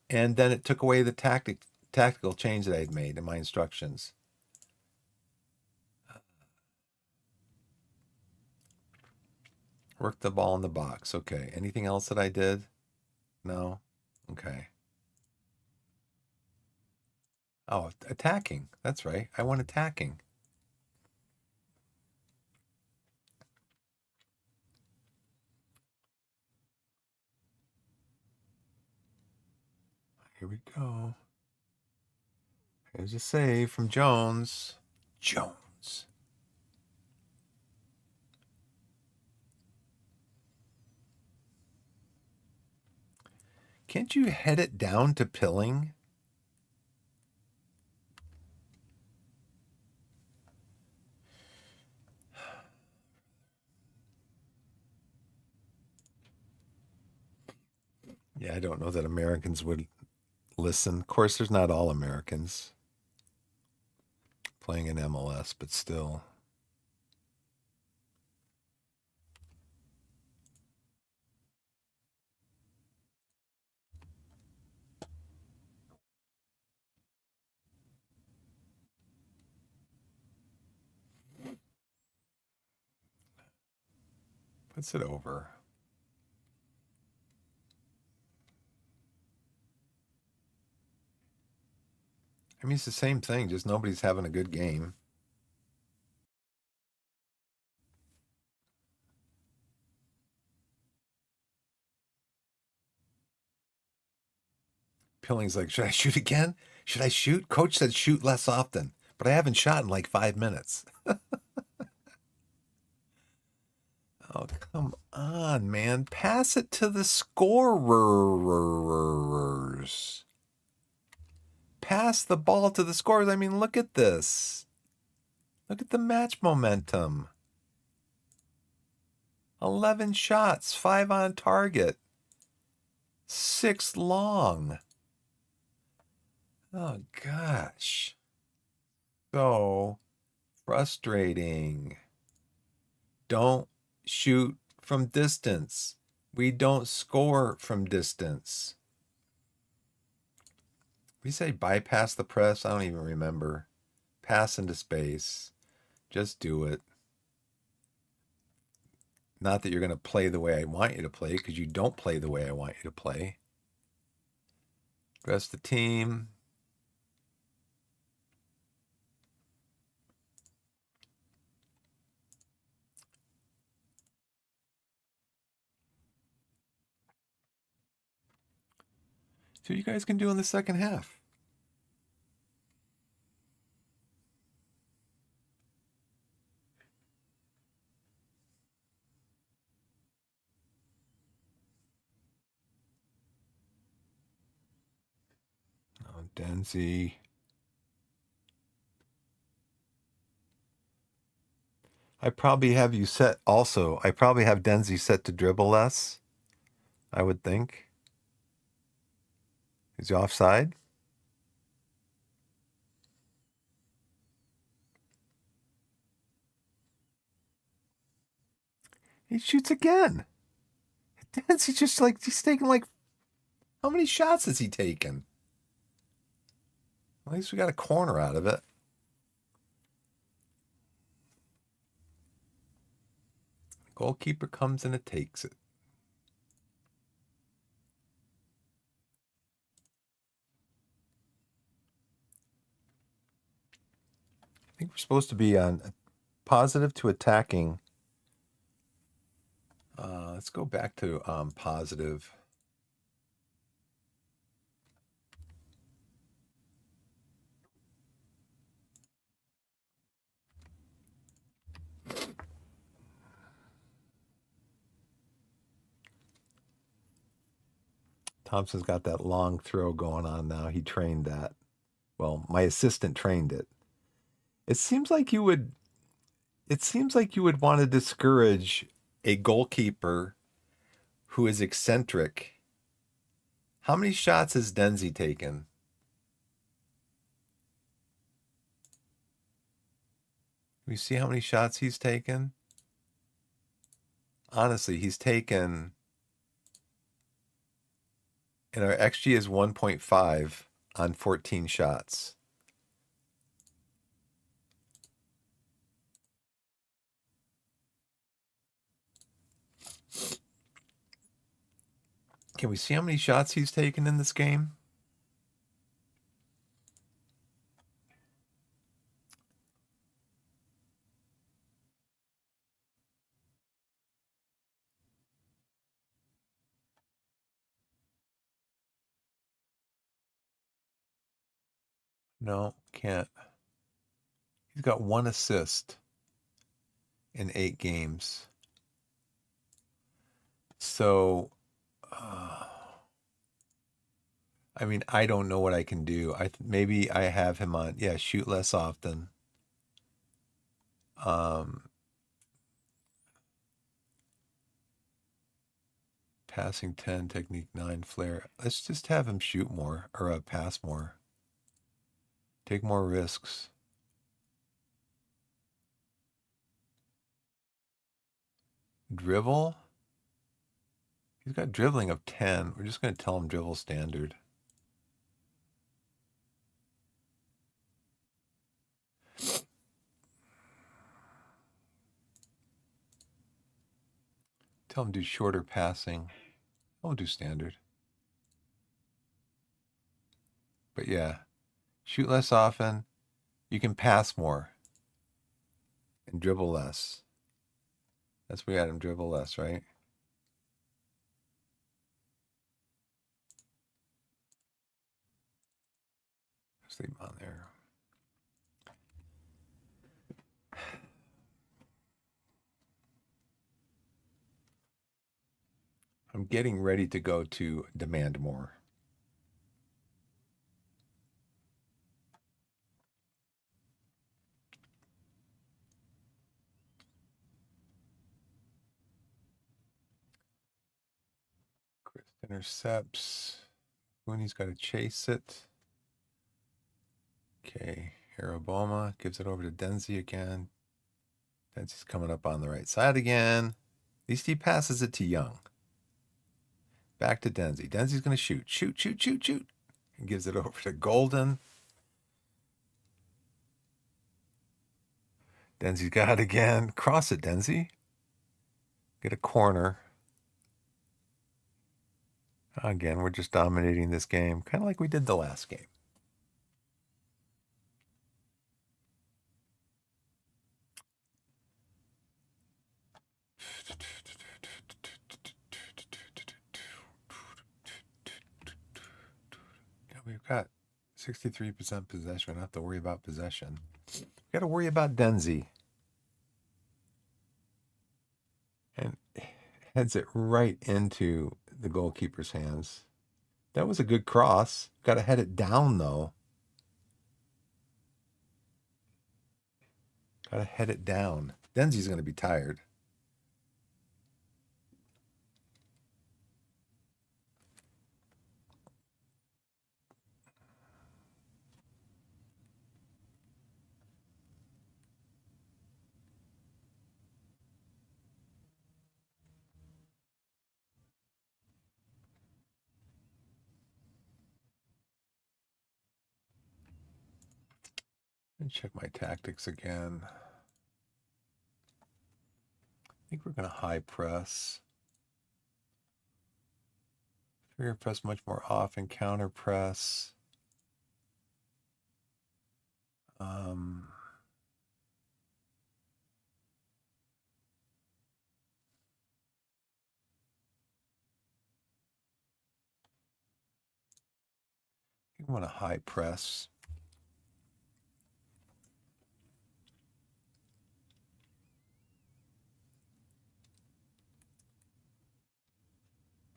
And then it took away the tactical change that I had made in my instructions. Work the ball in the box. Okay. Anything else that I did? No? Okay. Oh, attacking. That's right. I want attacking. Here we go. Here's a save from Jones. Jones. Can't you head it down to Pilling? Yeah, I don't know that Americans would listen. Of course, there's not all Americans playing in MLS, but still. Puts it over. I mean, it's the same thing, just nobody's having a good game. Pilling's like, should I shoot again? Should I shoot? Coach said shoot less often, but I haven't shot in like 5 minutes. Oh, come on, man. Pass it to the scorers. Pass the ball to the scorers. I mean, look at this. Look at the match momentum. 11 shots, 5 on target, 6 long. Oh, gosh. So frustrating. Don't shoot from distance. We don't score from distance. We say bypass the press. I don't even remember. Pass into space. Just do it. Not that you're going to play the way I want you to play, because you don't play the way I want you to play. Rest of the team. See what you guys can do in the second half. Oh, Denzi. I probably have you set also. I probably have Denzi set to dribble less, I would think. Is he offside? He shoots again. Denzi just like, he's taking like, how many shots has he taken? At least we got a corner out of it. Goalkeeper comes and it takes it. I think we're supposed to be on positive to attacking. Let's go back to positive. Thompson's got that long throw going on now. He trained that. Well, my assistant trained it. It seems like you would want to discourage a goalkeeper who is eccentric. How many shots has Denzi taken? We see how many shots he's taken? Honestly, he's taken, and our XG is 1.5 on 14 shots. Can we see how many shots he's taken in this game? No, can't. He's got 1 assist in 8 games. So, I mean, I don't know what I can do. Maybe I have him on, yeah, shoot less often. Passing 10, technique 9, flair. Let's just have him shoot more, or pass more. Take more risks. Dribble? He's got dribbling of 10. We're just going to tell him dribble standard. Tell him do shorter passing. I'll do standard. But yeah, shoot less often. You can pass more and dribble less. That's what we had him dribble less, right? leave him on there. I'm getting ready to go to Demand More. Chris intercepts. Mooney's got to chase it. Okay, Haraboma gives it over to Denzi again. Denzi's coming up on the right side again. At least he passes it to Young. Back to Denzi. Denzi's going to shoot. Shoot, shoot, shoot, shoot. And gives it over to Golden. Denzi's got it again. Cross it, Denzi. Get a corner. Again, we're just dominating this game, kind of like we did the last game. We've got 63% possession. We don't have to worry about possession. We've got to worry about Denzi. And heads it right into the goalkeeper's hands. That was a good cross. Got to head it down, though. Got to head it down. Denzi's going to be tired. And check my tactics again. I think we're going to high press. Trigger press much more often. Counter press. I want to high press.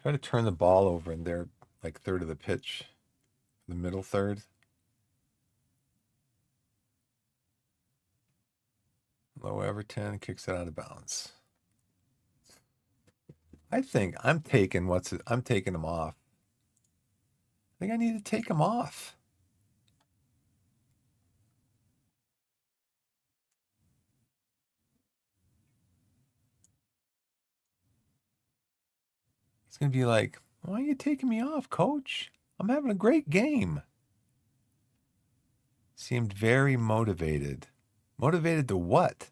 Try to turn the ball over in their like third of the pitch, the middle third. Low Everton kicks it out of bounds. I think I'm taking him off. I think I need to take him off. He's going to be like, why are you taking me off, coach? I'm having a great game. Seemed very motivated. Motivated to what?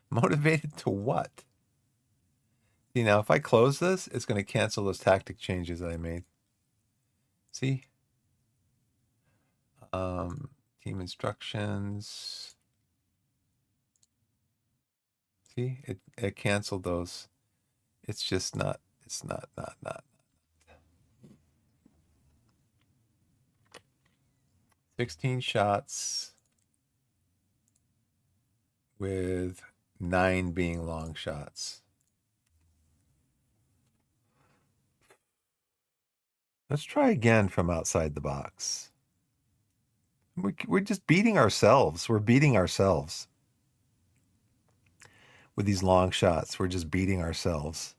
Motivated to what? See, now if I close this, it's going to cancel those tactic changes that I made. See? Team instructions. See, it canceled those. It's just not, it's not. 16 shots with 9 being long shots. Let's try again from outside the box. We're just beating ourselves. We're beating ourselves. With these long shots, we're just beating ourselves.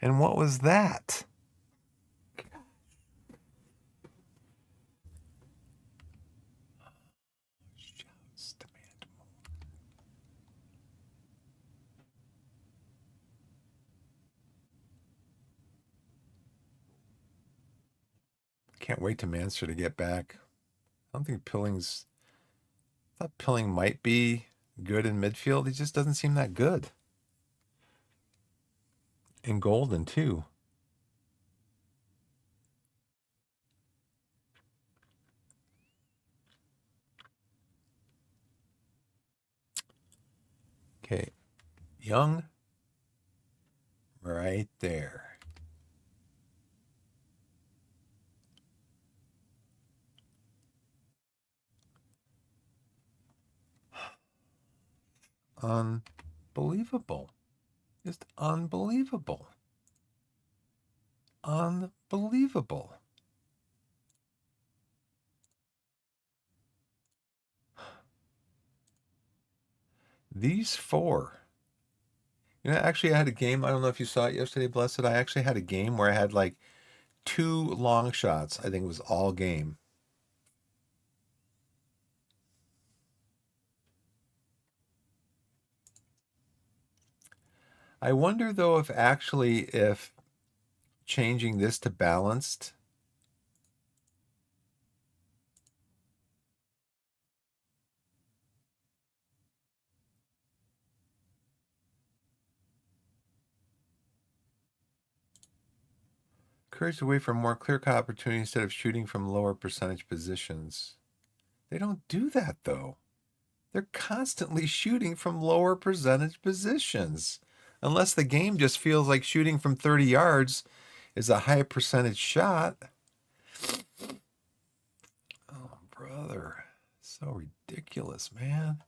And what was that? Can't wait to Manchester to get back. I don't think I thought Pilling might be good in midfield. He just doesn't seem that good. And Golden, too. Okay. Young. Right there. Unbelievable. Just unbelievable. Unbelievable. These four. Actually, I had a game. I don't know if you saw it yesterday, Blessed. I actually had a game where I had like 2 long shots. I think it was all game. I wonder though if changing this to balanced. Encouraged away from more clear-cut opportunities instead of shooting from lower percentage positions. They don't do that though. They're constantly shooting from lower percentage positions. Unless the game just feels like shooting from 30 yards is a high percentage shot. Oh, brother. So ridiculous, man.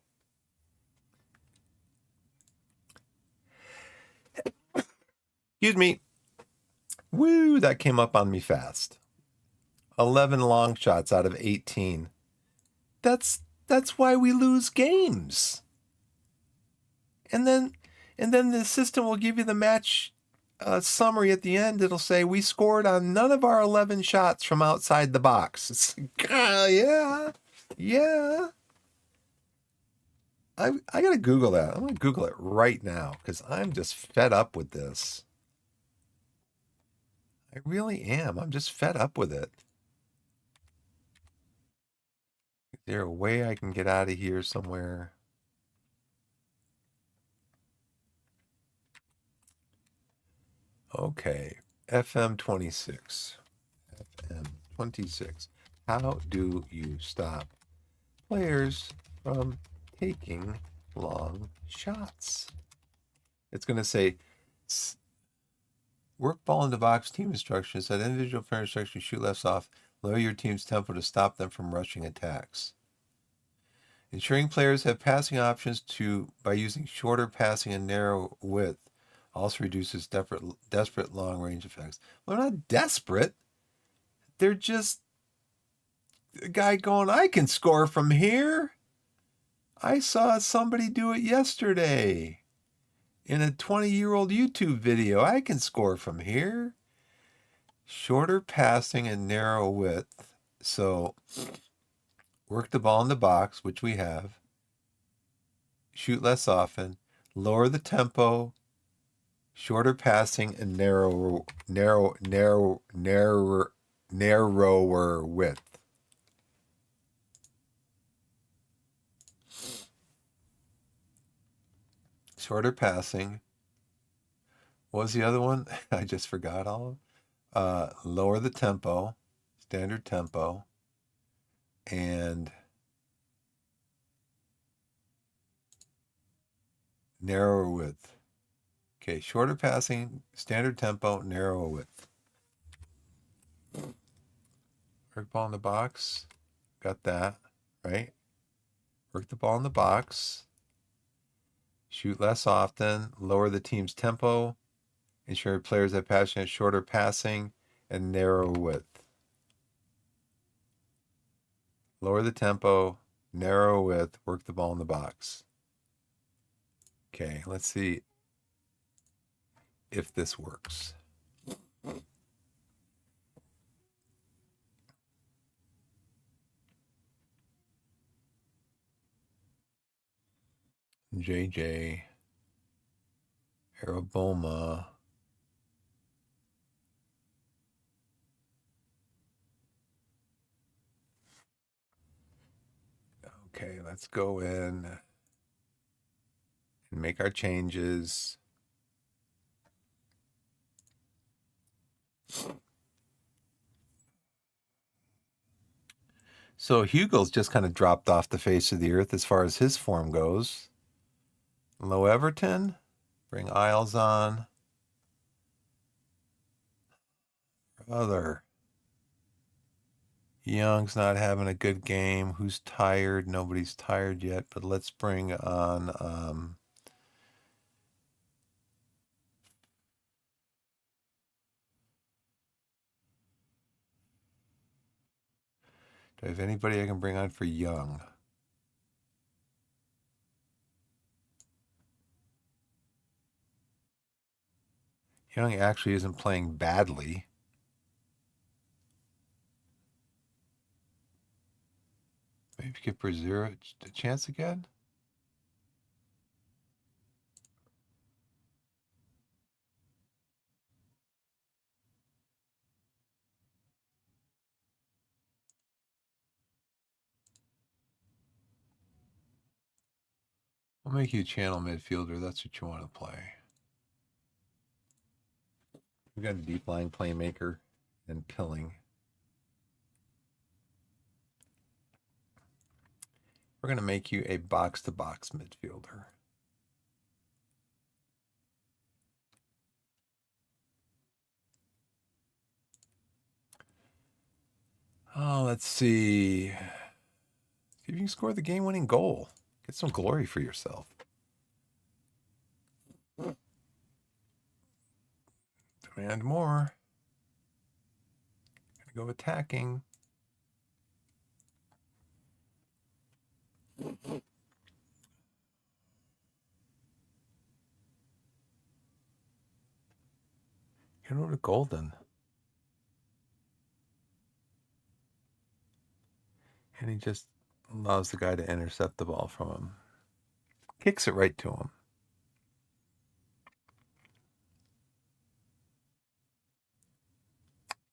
Excuse me. Woo, that came up on me fast. 11 long shots out of 18. That's why we lose games. And then the system will give you the match summary at the end. It'll say we scored on none of our 11 shots from outside the box. It's yeah. I gotta Google that. I'm gonna Google it right now because I'm just fed up with this. I really am. I'm just fed up with it. Is there a way I can get out of here somewhere? Okay, FM26. FM26. How do you stop players from taking long shots? It's going to say work ball in the box, team instructions. Set individual player instructions, shoot less off, lower your team's tempo to stop them from rushing attacks. Ensuring players have passing options by using shorter passing and narrow width also reduces desperate long range effects. Well, they're not desperate. They're just a guy going, I can score from here. I saw somebody do it yesterday in a 20-year-old YouTube video. I can score from here. Shorter passing and narrow width. So work the ball in the box, which we have. Shoot less often. Lower the tempo. Shorter passing and narrower width. Shorter passing. What was the other one? I just forgot all of them. Lower the tempo, standard tempo, and narrower width. Okay, shorter passing, standard tempo, narrower width. Work ball in the box. Got that, right? Work the ball in the box. Shoot less often. Lower the team's tempo. Ensure players have passionate, shorter passing, and narrow width. Lower the tempo, narrow width, work the ball in the box. Okay, let's see if this works. JJ, Araboma. Okay, let's go in and make our changes. So Hugel's just kind of dropped off the face of the earth as far as his form goes. Low Everton, bring Isles on. Brother. Young's not having a good game. Who's tired? Nobody's tired yet, but let's bring on Do I have anybody I can bring on for young? Young actually isn't playing badly. Maybe give Brazil a chance again. I'll make you a channel midfielder. That's what you want to play. We've got a deep line playmaker and Pilling. We're going to make you a box-to-box midfielder. Oh, let's see. See if you can score the game-winning goal. Get some glory for yourself. Demand more. Gonna go attacking. Get over to Golden. And he just allows the guy to intercept the ball from him. Kicks it right to him.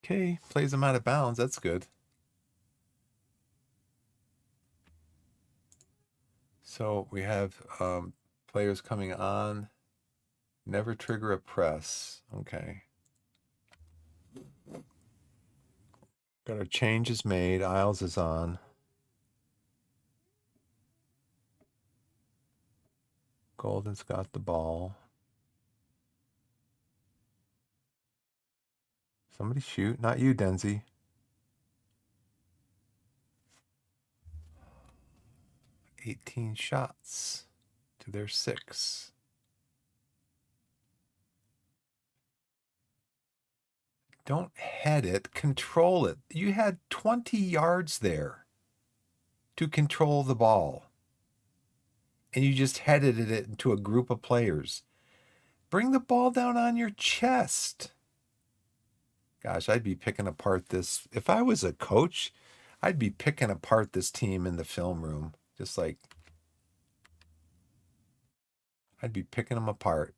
Okay, plays him out of bounds. That's good. So we have players coming on. Never trigger a press. Okay. Got our changes made. Isles is on. Golden's got the ball. Somebody shoot. Not you, Denzi. 18 shots to their 6. Don't head it. Control it. You had 20 yards there to control the ball. And you just headed it into a group of players. Bring the ball down on your chest. Gosh, I'd be picking apart this. If I was a coach, I'd be picking apart this team in the film room. Just like, I'd be picking them apart.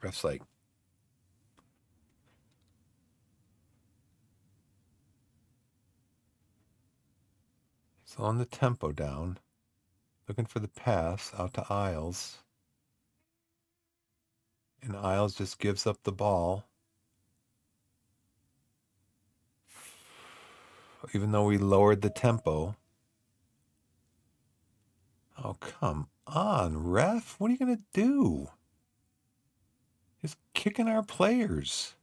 The ref's like, slowing the tempo down. Looking for the pass out to Isles. And Isles just gives up the ball. Even though we lowered the tempo. Oh, come on, ref. What are you going to do? Just kicking our players.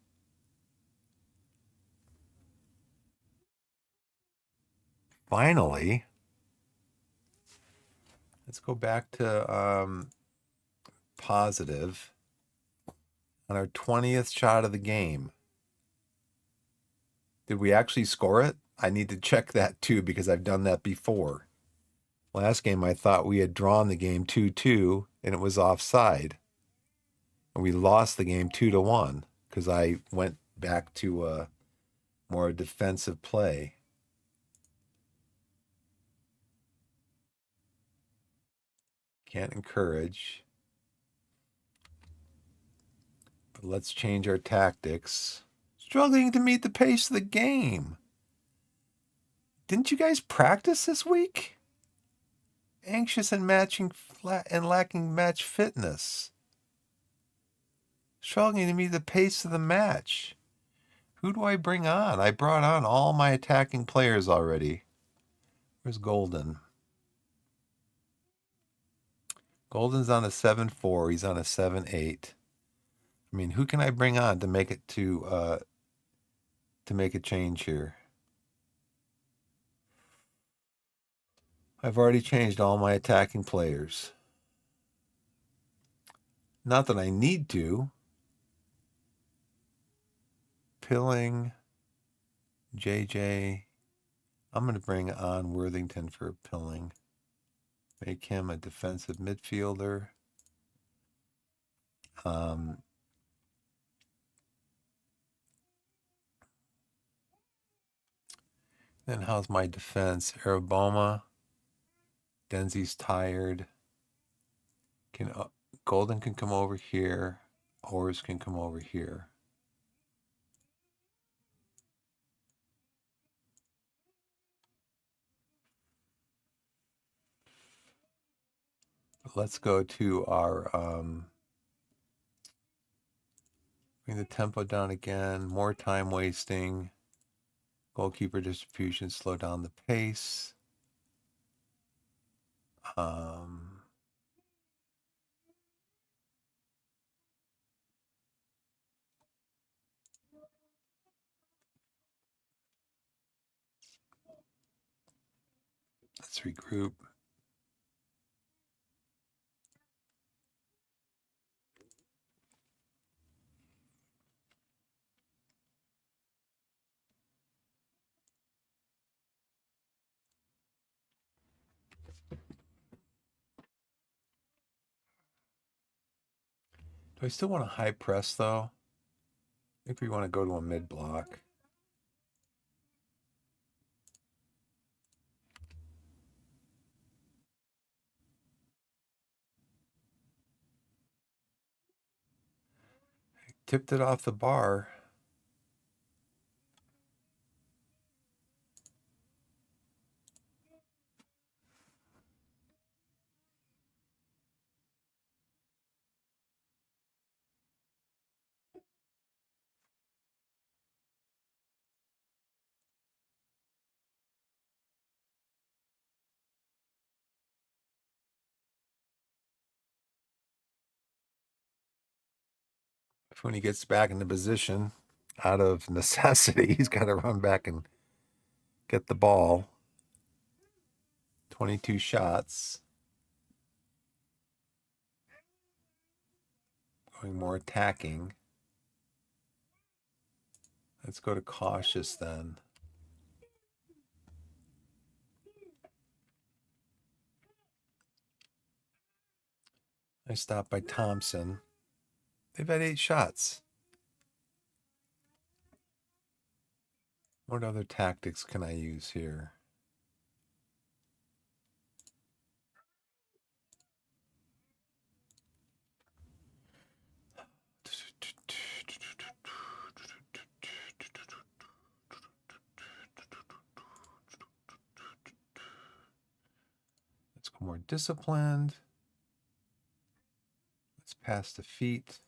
Finally. Let's go back to positive on our 20th shot of the game. Did we actually score it? I need to check that too because I've done that before. Last game, I thought we had drawn the game 2-2 and it was offside. And we lost the game 2-1 because I went back to more defensive play. Can't encourage. But let's change our tactics. Struggling to meet the pace of the game. Didn't you guys practice this week? Anxious and lacking match fitness. Struggling to meet the pace of the match. Who do I bring on? I brought on all my attacking players already. Where's Golden? Golden's on a 7-4. He's on a 7-8. I mean, who can I bring on to make it to to make a change here. I've already changed all my attacking players. Not that I need to. Pilling, JJ. I'm going to bring on Worthington for Pilling. Make him a defensive midfielder. Then how's my defense? Araboma. Denzi's tired. Golden can come over here. Ors can come over here. Let's go to our bring the tempo down again. More time wasting. Goalkeeper distribution, slow down the pace. Let's regroup. Do I still want a high press though? Maybe we want to go to a mid block. Tipped it off the bar. When he gets back into position, out of necessity, he's got to run back and get the ball. 22 shots. Going more attacking. Let's go to cautious then. Nice stop by Thompson. They've had 8 shots. What other tactics can I use here? Let's go more disciplined. Let's pass the feet.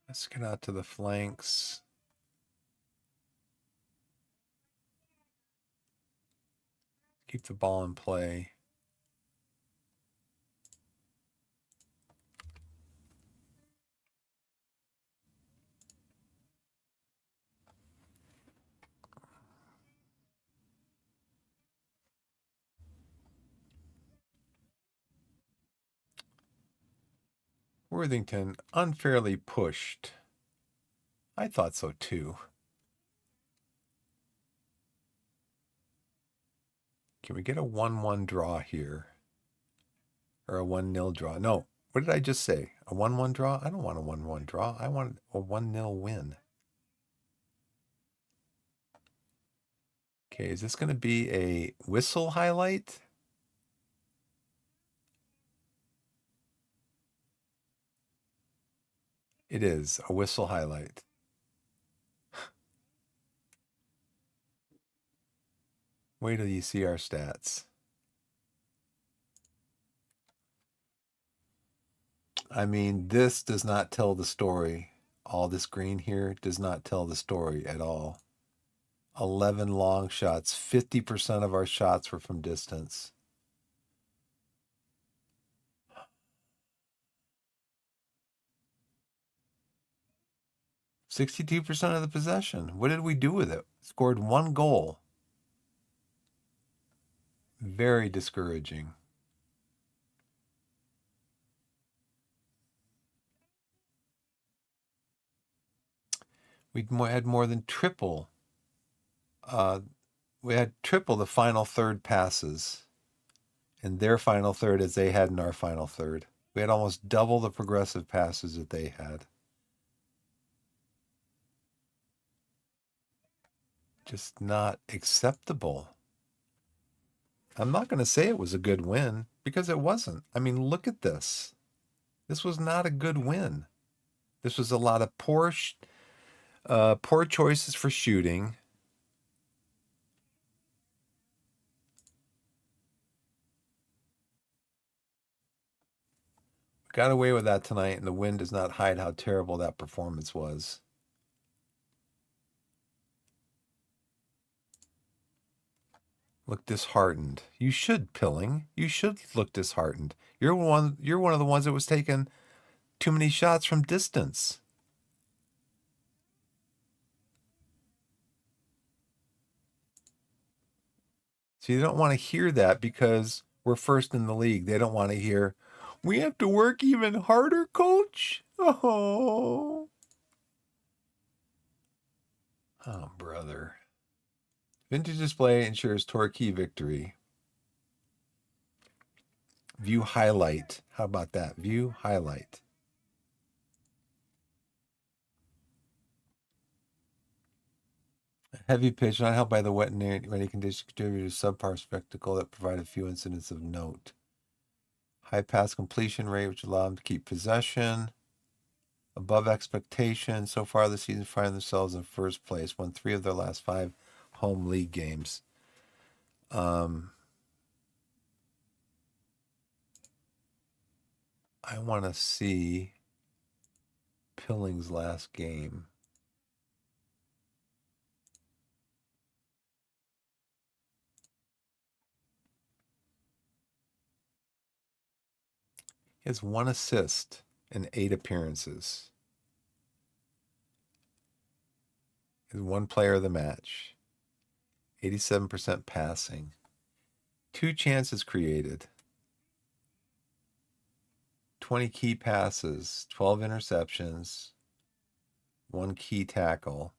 Let's get out to the flanks. Keep the ball in play. Worthington unfairly pushed. I thought so too. Can we get a 1-1 draw here? Or a 1-0 draw? No. What did I just say? A 1-1 draw? I don't want a 1-1 draw. I want a 1-0 win. Okay, is this going to be a whistle highlight? It is a whistle highlight. Wait till you see our stats. I mean, this does not tell the story. All this green here does not tell the story at all. 11 long shots. 50% of our shots were from distance. 62% of the possession. What did we do with it? Scored 1 goal. Very discouraging. We had more than triple. We had triple the final third passes in their final third as they had in our final third. We had almost double the progressive passes that they had. Just not acceptable. I'm not going to say it was a good win because it wasn't. I mean, look at this. This was not a good win. This was a lot of poor choices for shooting. Got away with that tonight, and the win does not hide how terrible that performance was. Look disheartened. You should, Pilling. You should look disheartened. You're one of the ones that was taking too many shots from distance. So you don't want to hear that because we're first in the league. They don't want to hear, we have to work even harder, coach. Oh, brother. Vintage display ensures Torquay victory. View highlight. How about that? View highlight. Heavy pitch, not helped by the wet and rainy conditions, contributed to subpar spectacle that provided a few incidents of note. High pass completion rate, which allowed them to keep possession. Above expectation. So far this season, find themselves in first place. Won 3 of their last 5 home league games. I want to see Pilling's last game. He has 1 assist in 8 appearances. He's 1 player of the match. 87% passing. 2 chances created. 20 key passes. 12 interceptions. 1 key tackle.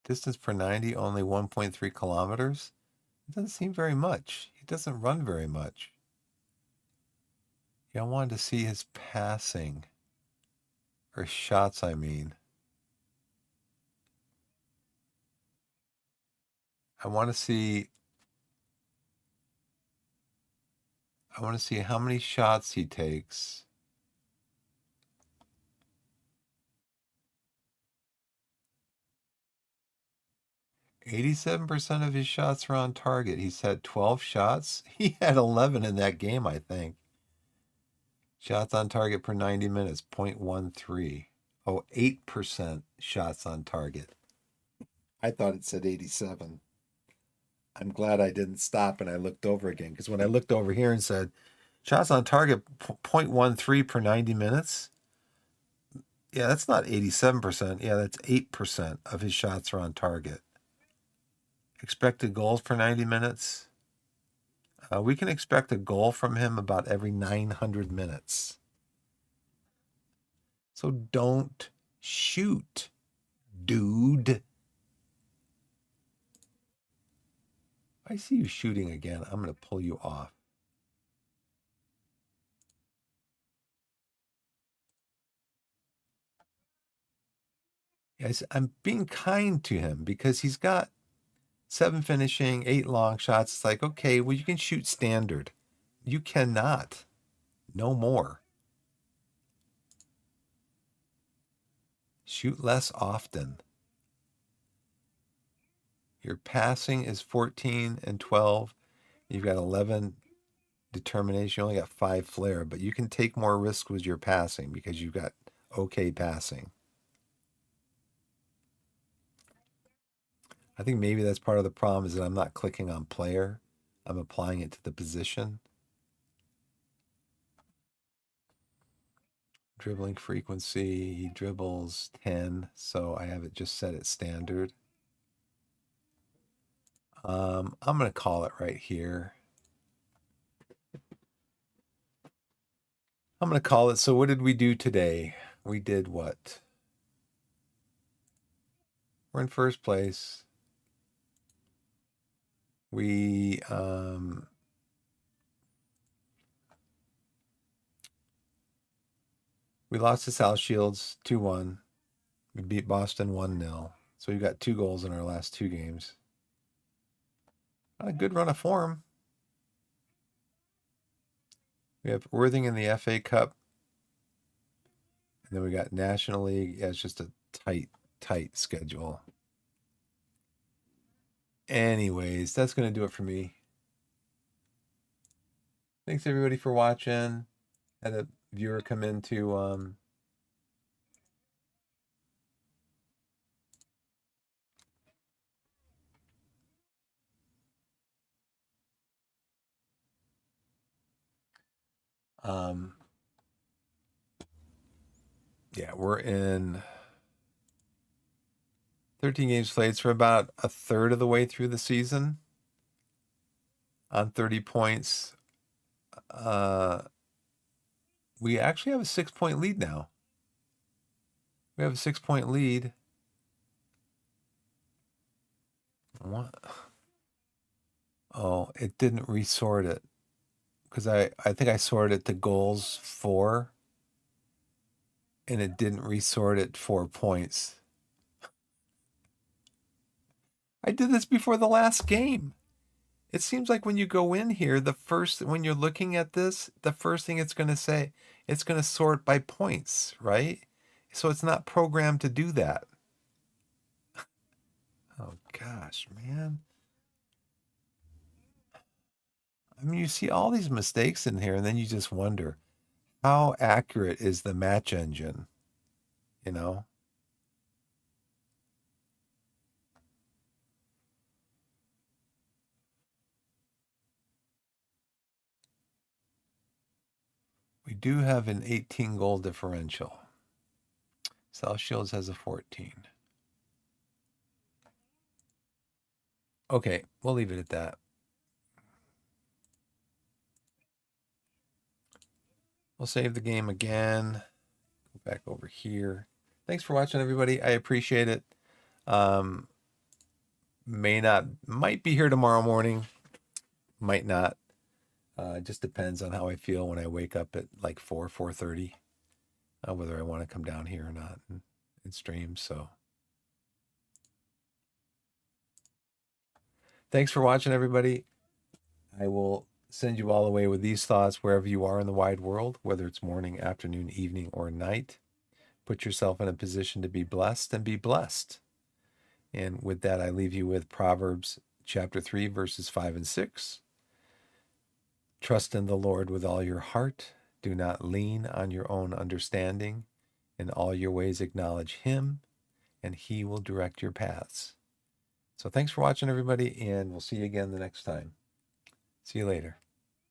Distance per 90, only 1.3 kilometers. It doesn't seem very much. He doesn't run very much. Yeah, I wanted to see his passing. Or shots, I mean. I want to see how many shots he takes. 87% of his shots are on target. He's had 12 shots. He had 11 in that game, I think. Shots on target per 90 minutes, 0.13. Oh, 8% shots on target. I thought it said 87. I'm glad I didn't stop and I looked over again, because when I looked over here and said shots on target 0.13 per 90 minutes, yeah, that's not 87%. Yeah, that's 8% of his shots are on target. Expected goals per 90 minutes. We can expect a goal from him about every 900 minutes. So don't shoot, dude. I see you shooting again. I'm going to pull you off. Yes, I'm being kind to him because he's got 7 finishing, 8 long shots. It's like, okay, well, you can shoot standard. You cannot. No more. Shoot less often. Your passing is 14 and 12. You've got 11 determination. You only got 5 flair, but you can take more risks with your passing because you've got okay passing. I think maybe that's part of the problem is that I'm not clicking on player. I'm applying it to the position. Dribbling frequency, he dribbles 10, so I have it just set at standard. I'm going to call it right here. I'm going to call it. So what did we do today? We did what? We're in first place. We lost to South Shields 2-1. We beat Boston 1-0. So we've got 2 goals in our last 2 games. Not a good run of form. We have Worthing in the FA Cup. And then we got National League. Yeah, it's just a tight schedule. Anyways, that's going to do it for me. Thanks everybody for watching. Had a viewer come into yeah, we're in 13 games played, so we're about a third of the way through the season on 30 points. We actually have a 6-point lead now. We have a 6-point lead. What? Oh, it didn't resort it. Because I think I sorted it to goals 4. And it didn't resort it 4 points. I did this before the last game. It seems like when you go in here, when you're looking at this, the first thing it's going to say, it's going to sort by points, right? So it's not programmed to do that. Oh gosh, man. I mean, you see all these mistakes in here, and then you just wonder, how accurate is the match engine? You know? We do have an 18 goal differential. South Shields has a 14. Okay, we'll leave it at that. We'll save the game again. Go back over here. Thanks for watching, everybody. I appreciate it. Might be here tomorrow morning. Might not. It just depends on how I feel when I wake up at like 4:30, whether I want to come down here or not and stream. So thanks for watching, everybody. I will send you all away with these thoughts wherever you are in the wide world, whether it's morning, afternoon, evening, or night. Put yourself in a position to be blessed and be blessed. And with that, I leave you with Proverbs chapter 3, verses 5 and 6. Trust in the Lord with all your heart. Do not lean on your own understanding. In all your ways acknowledge him, and he will direct your paths. So thanks for watching, everybody, and we'll see you again the next time. See you later.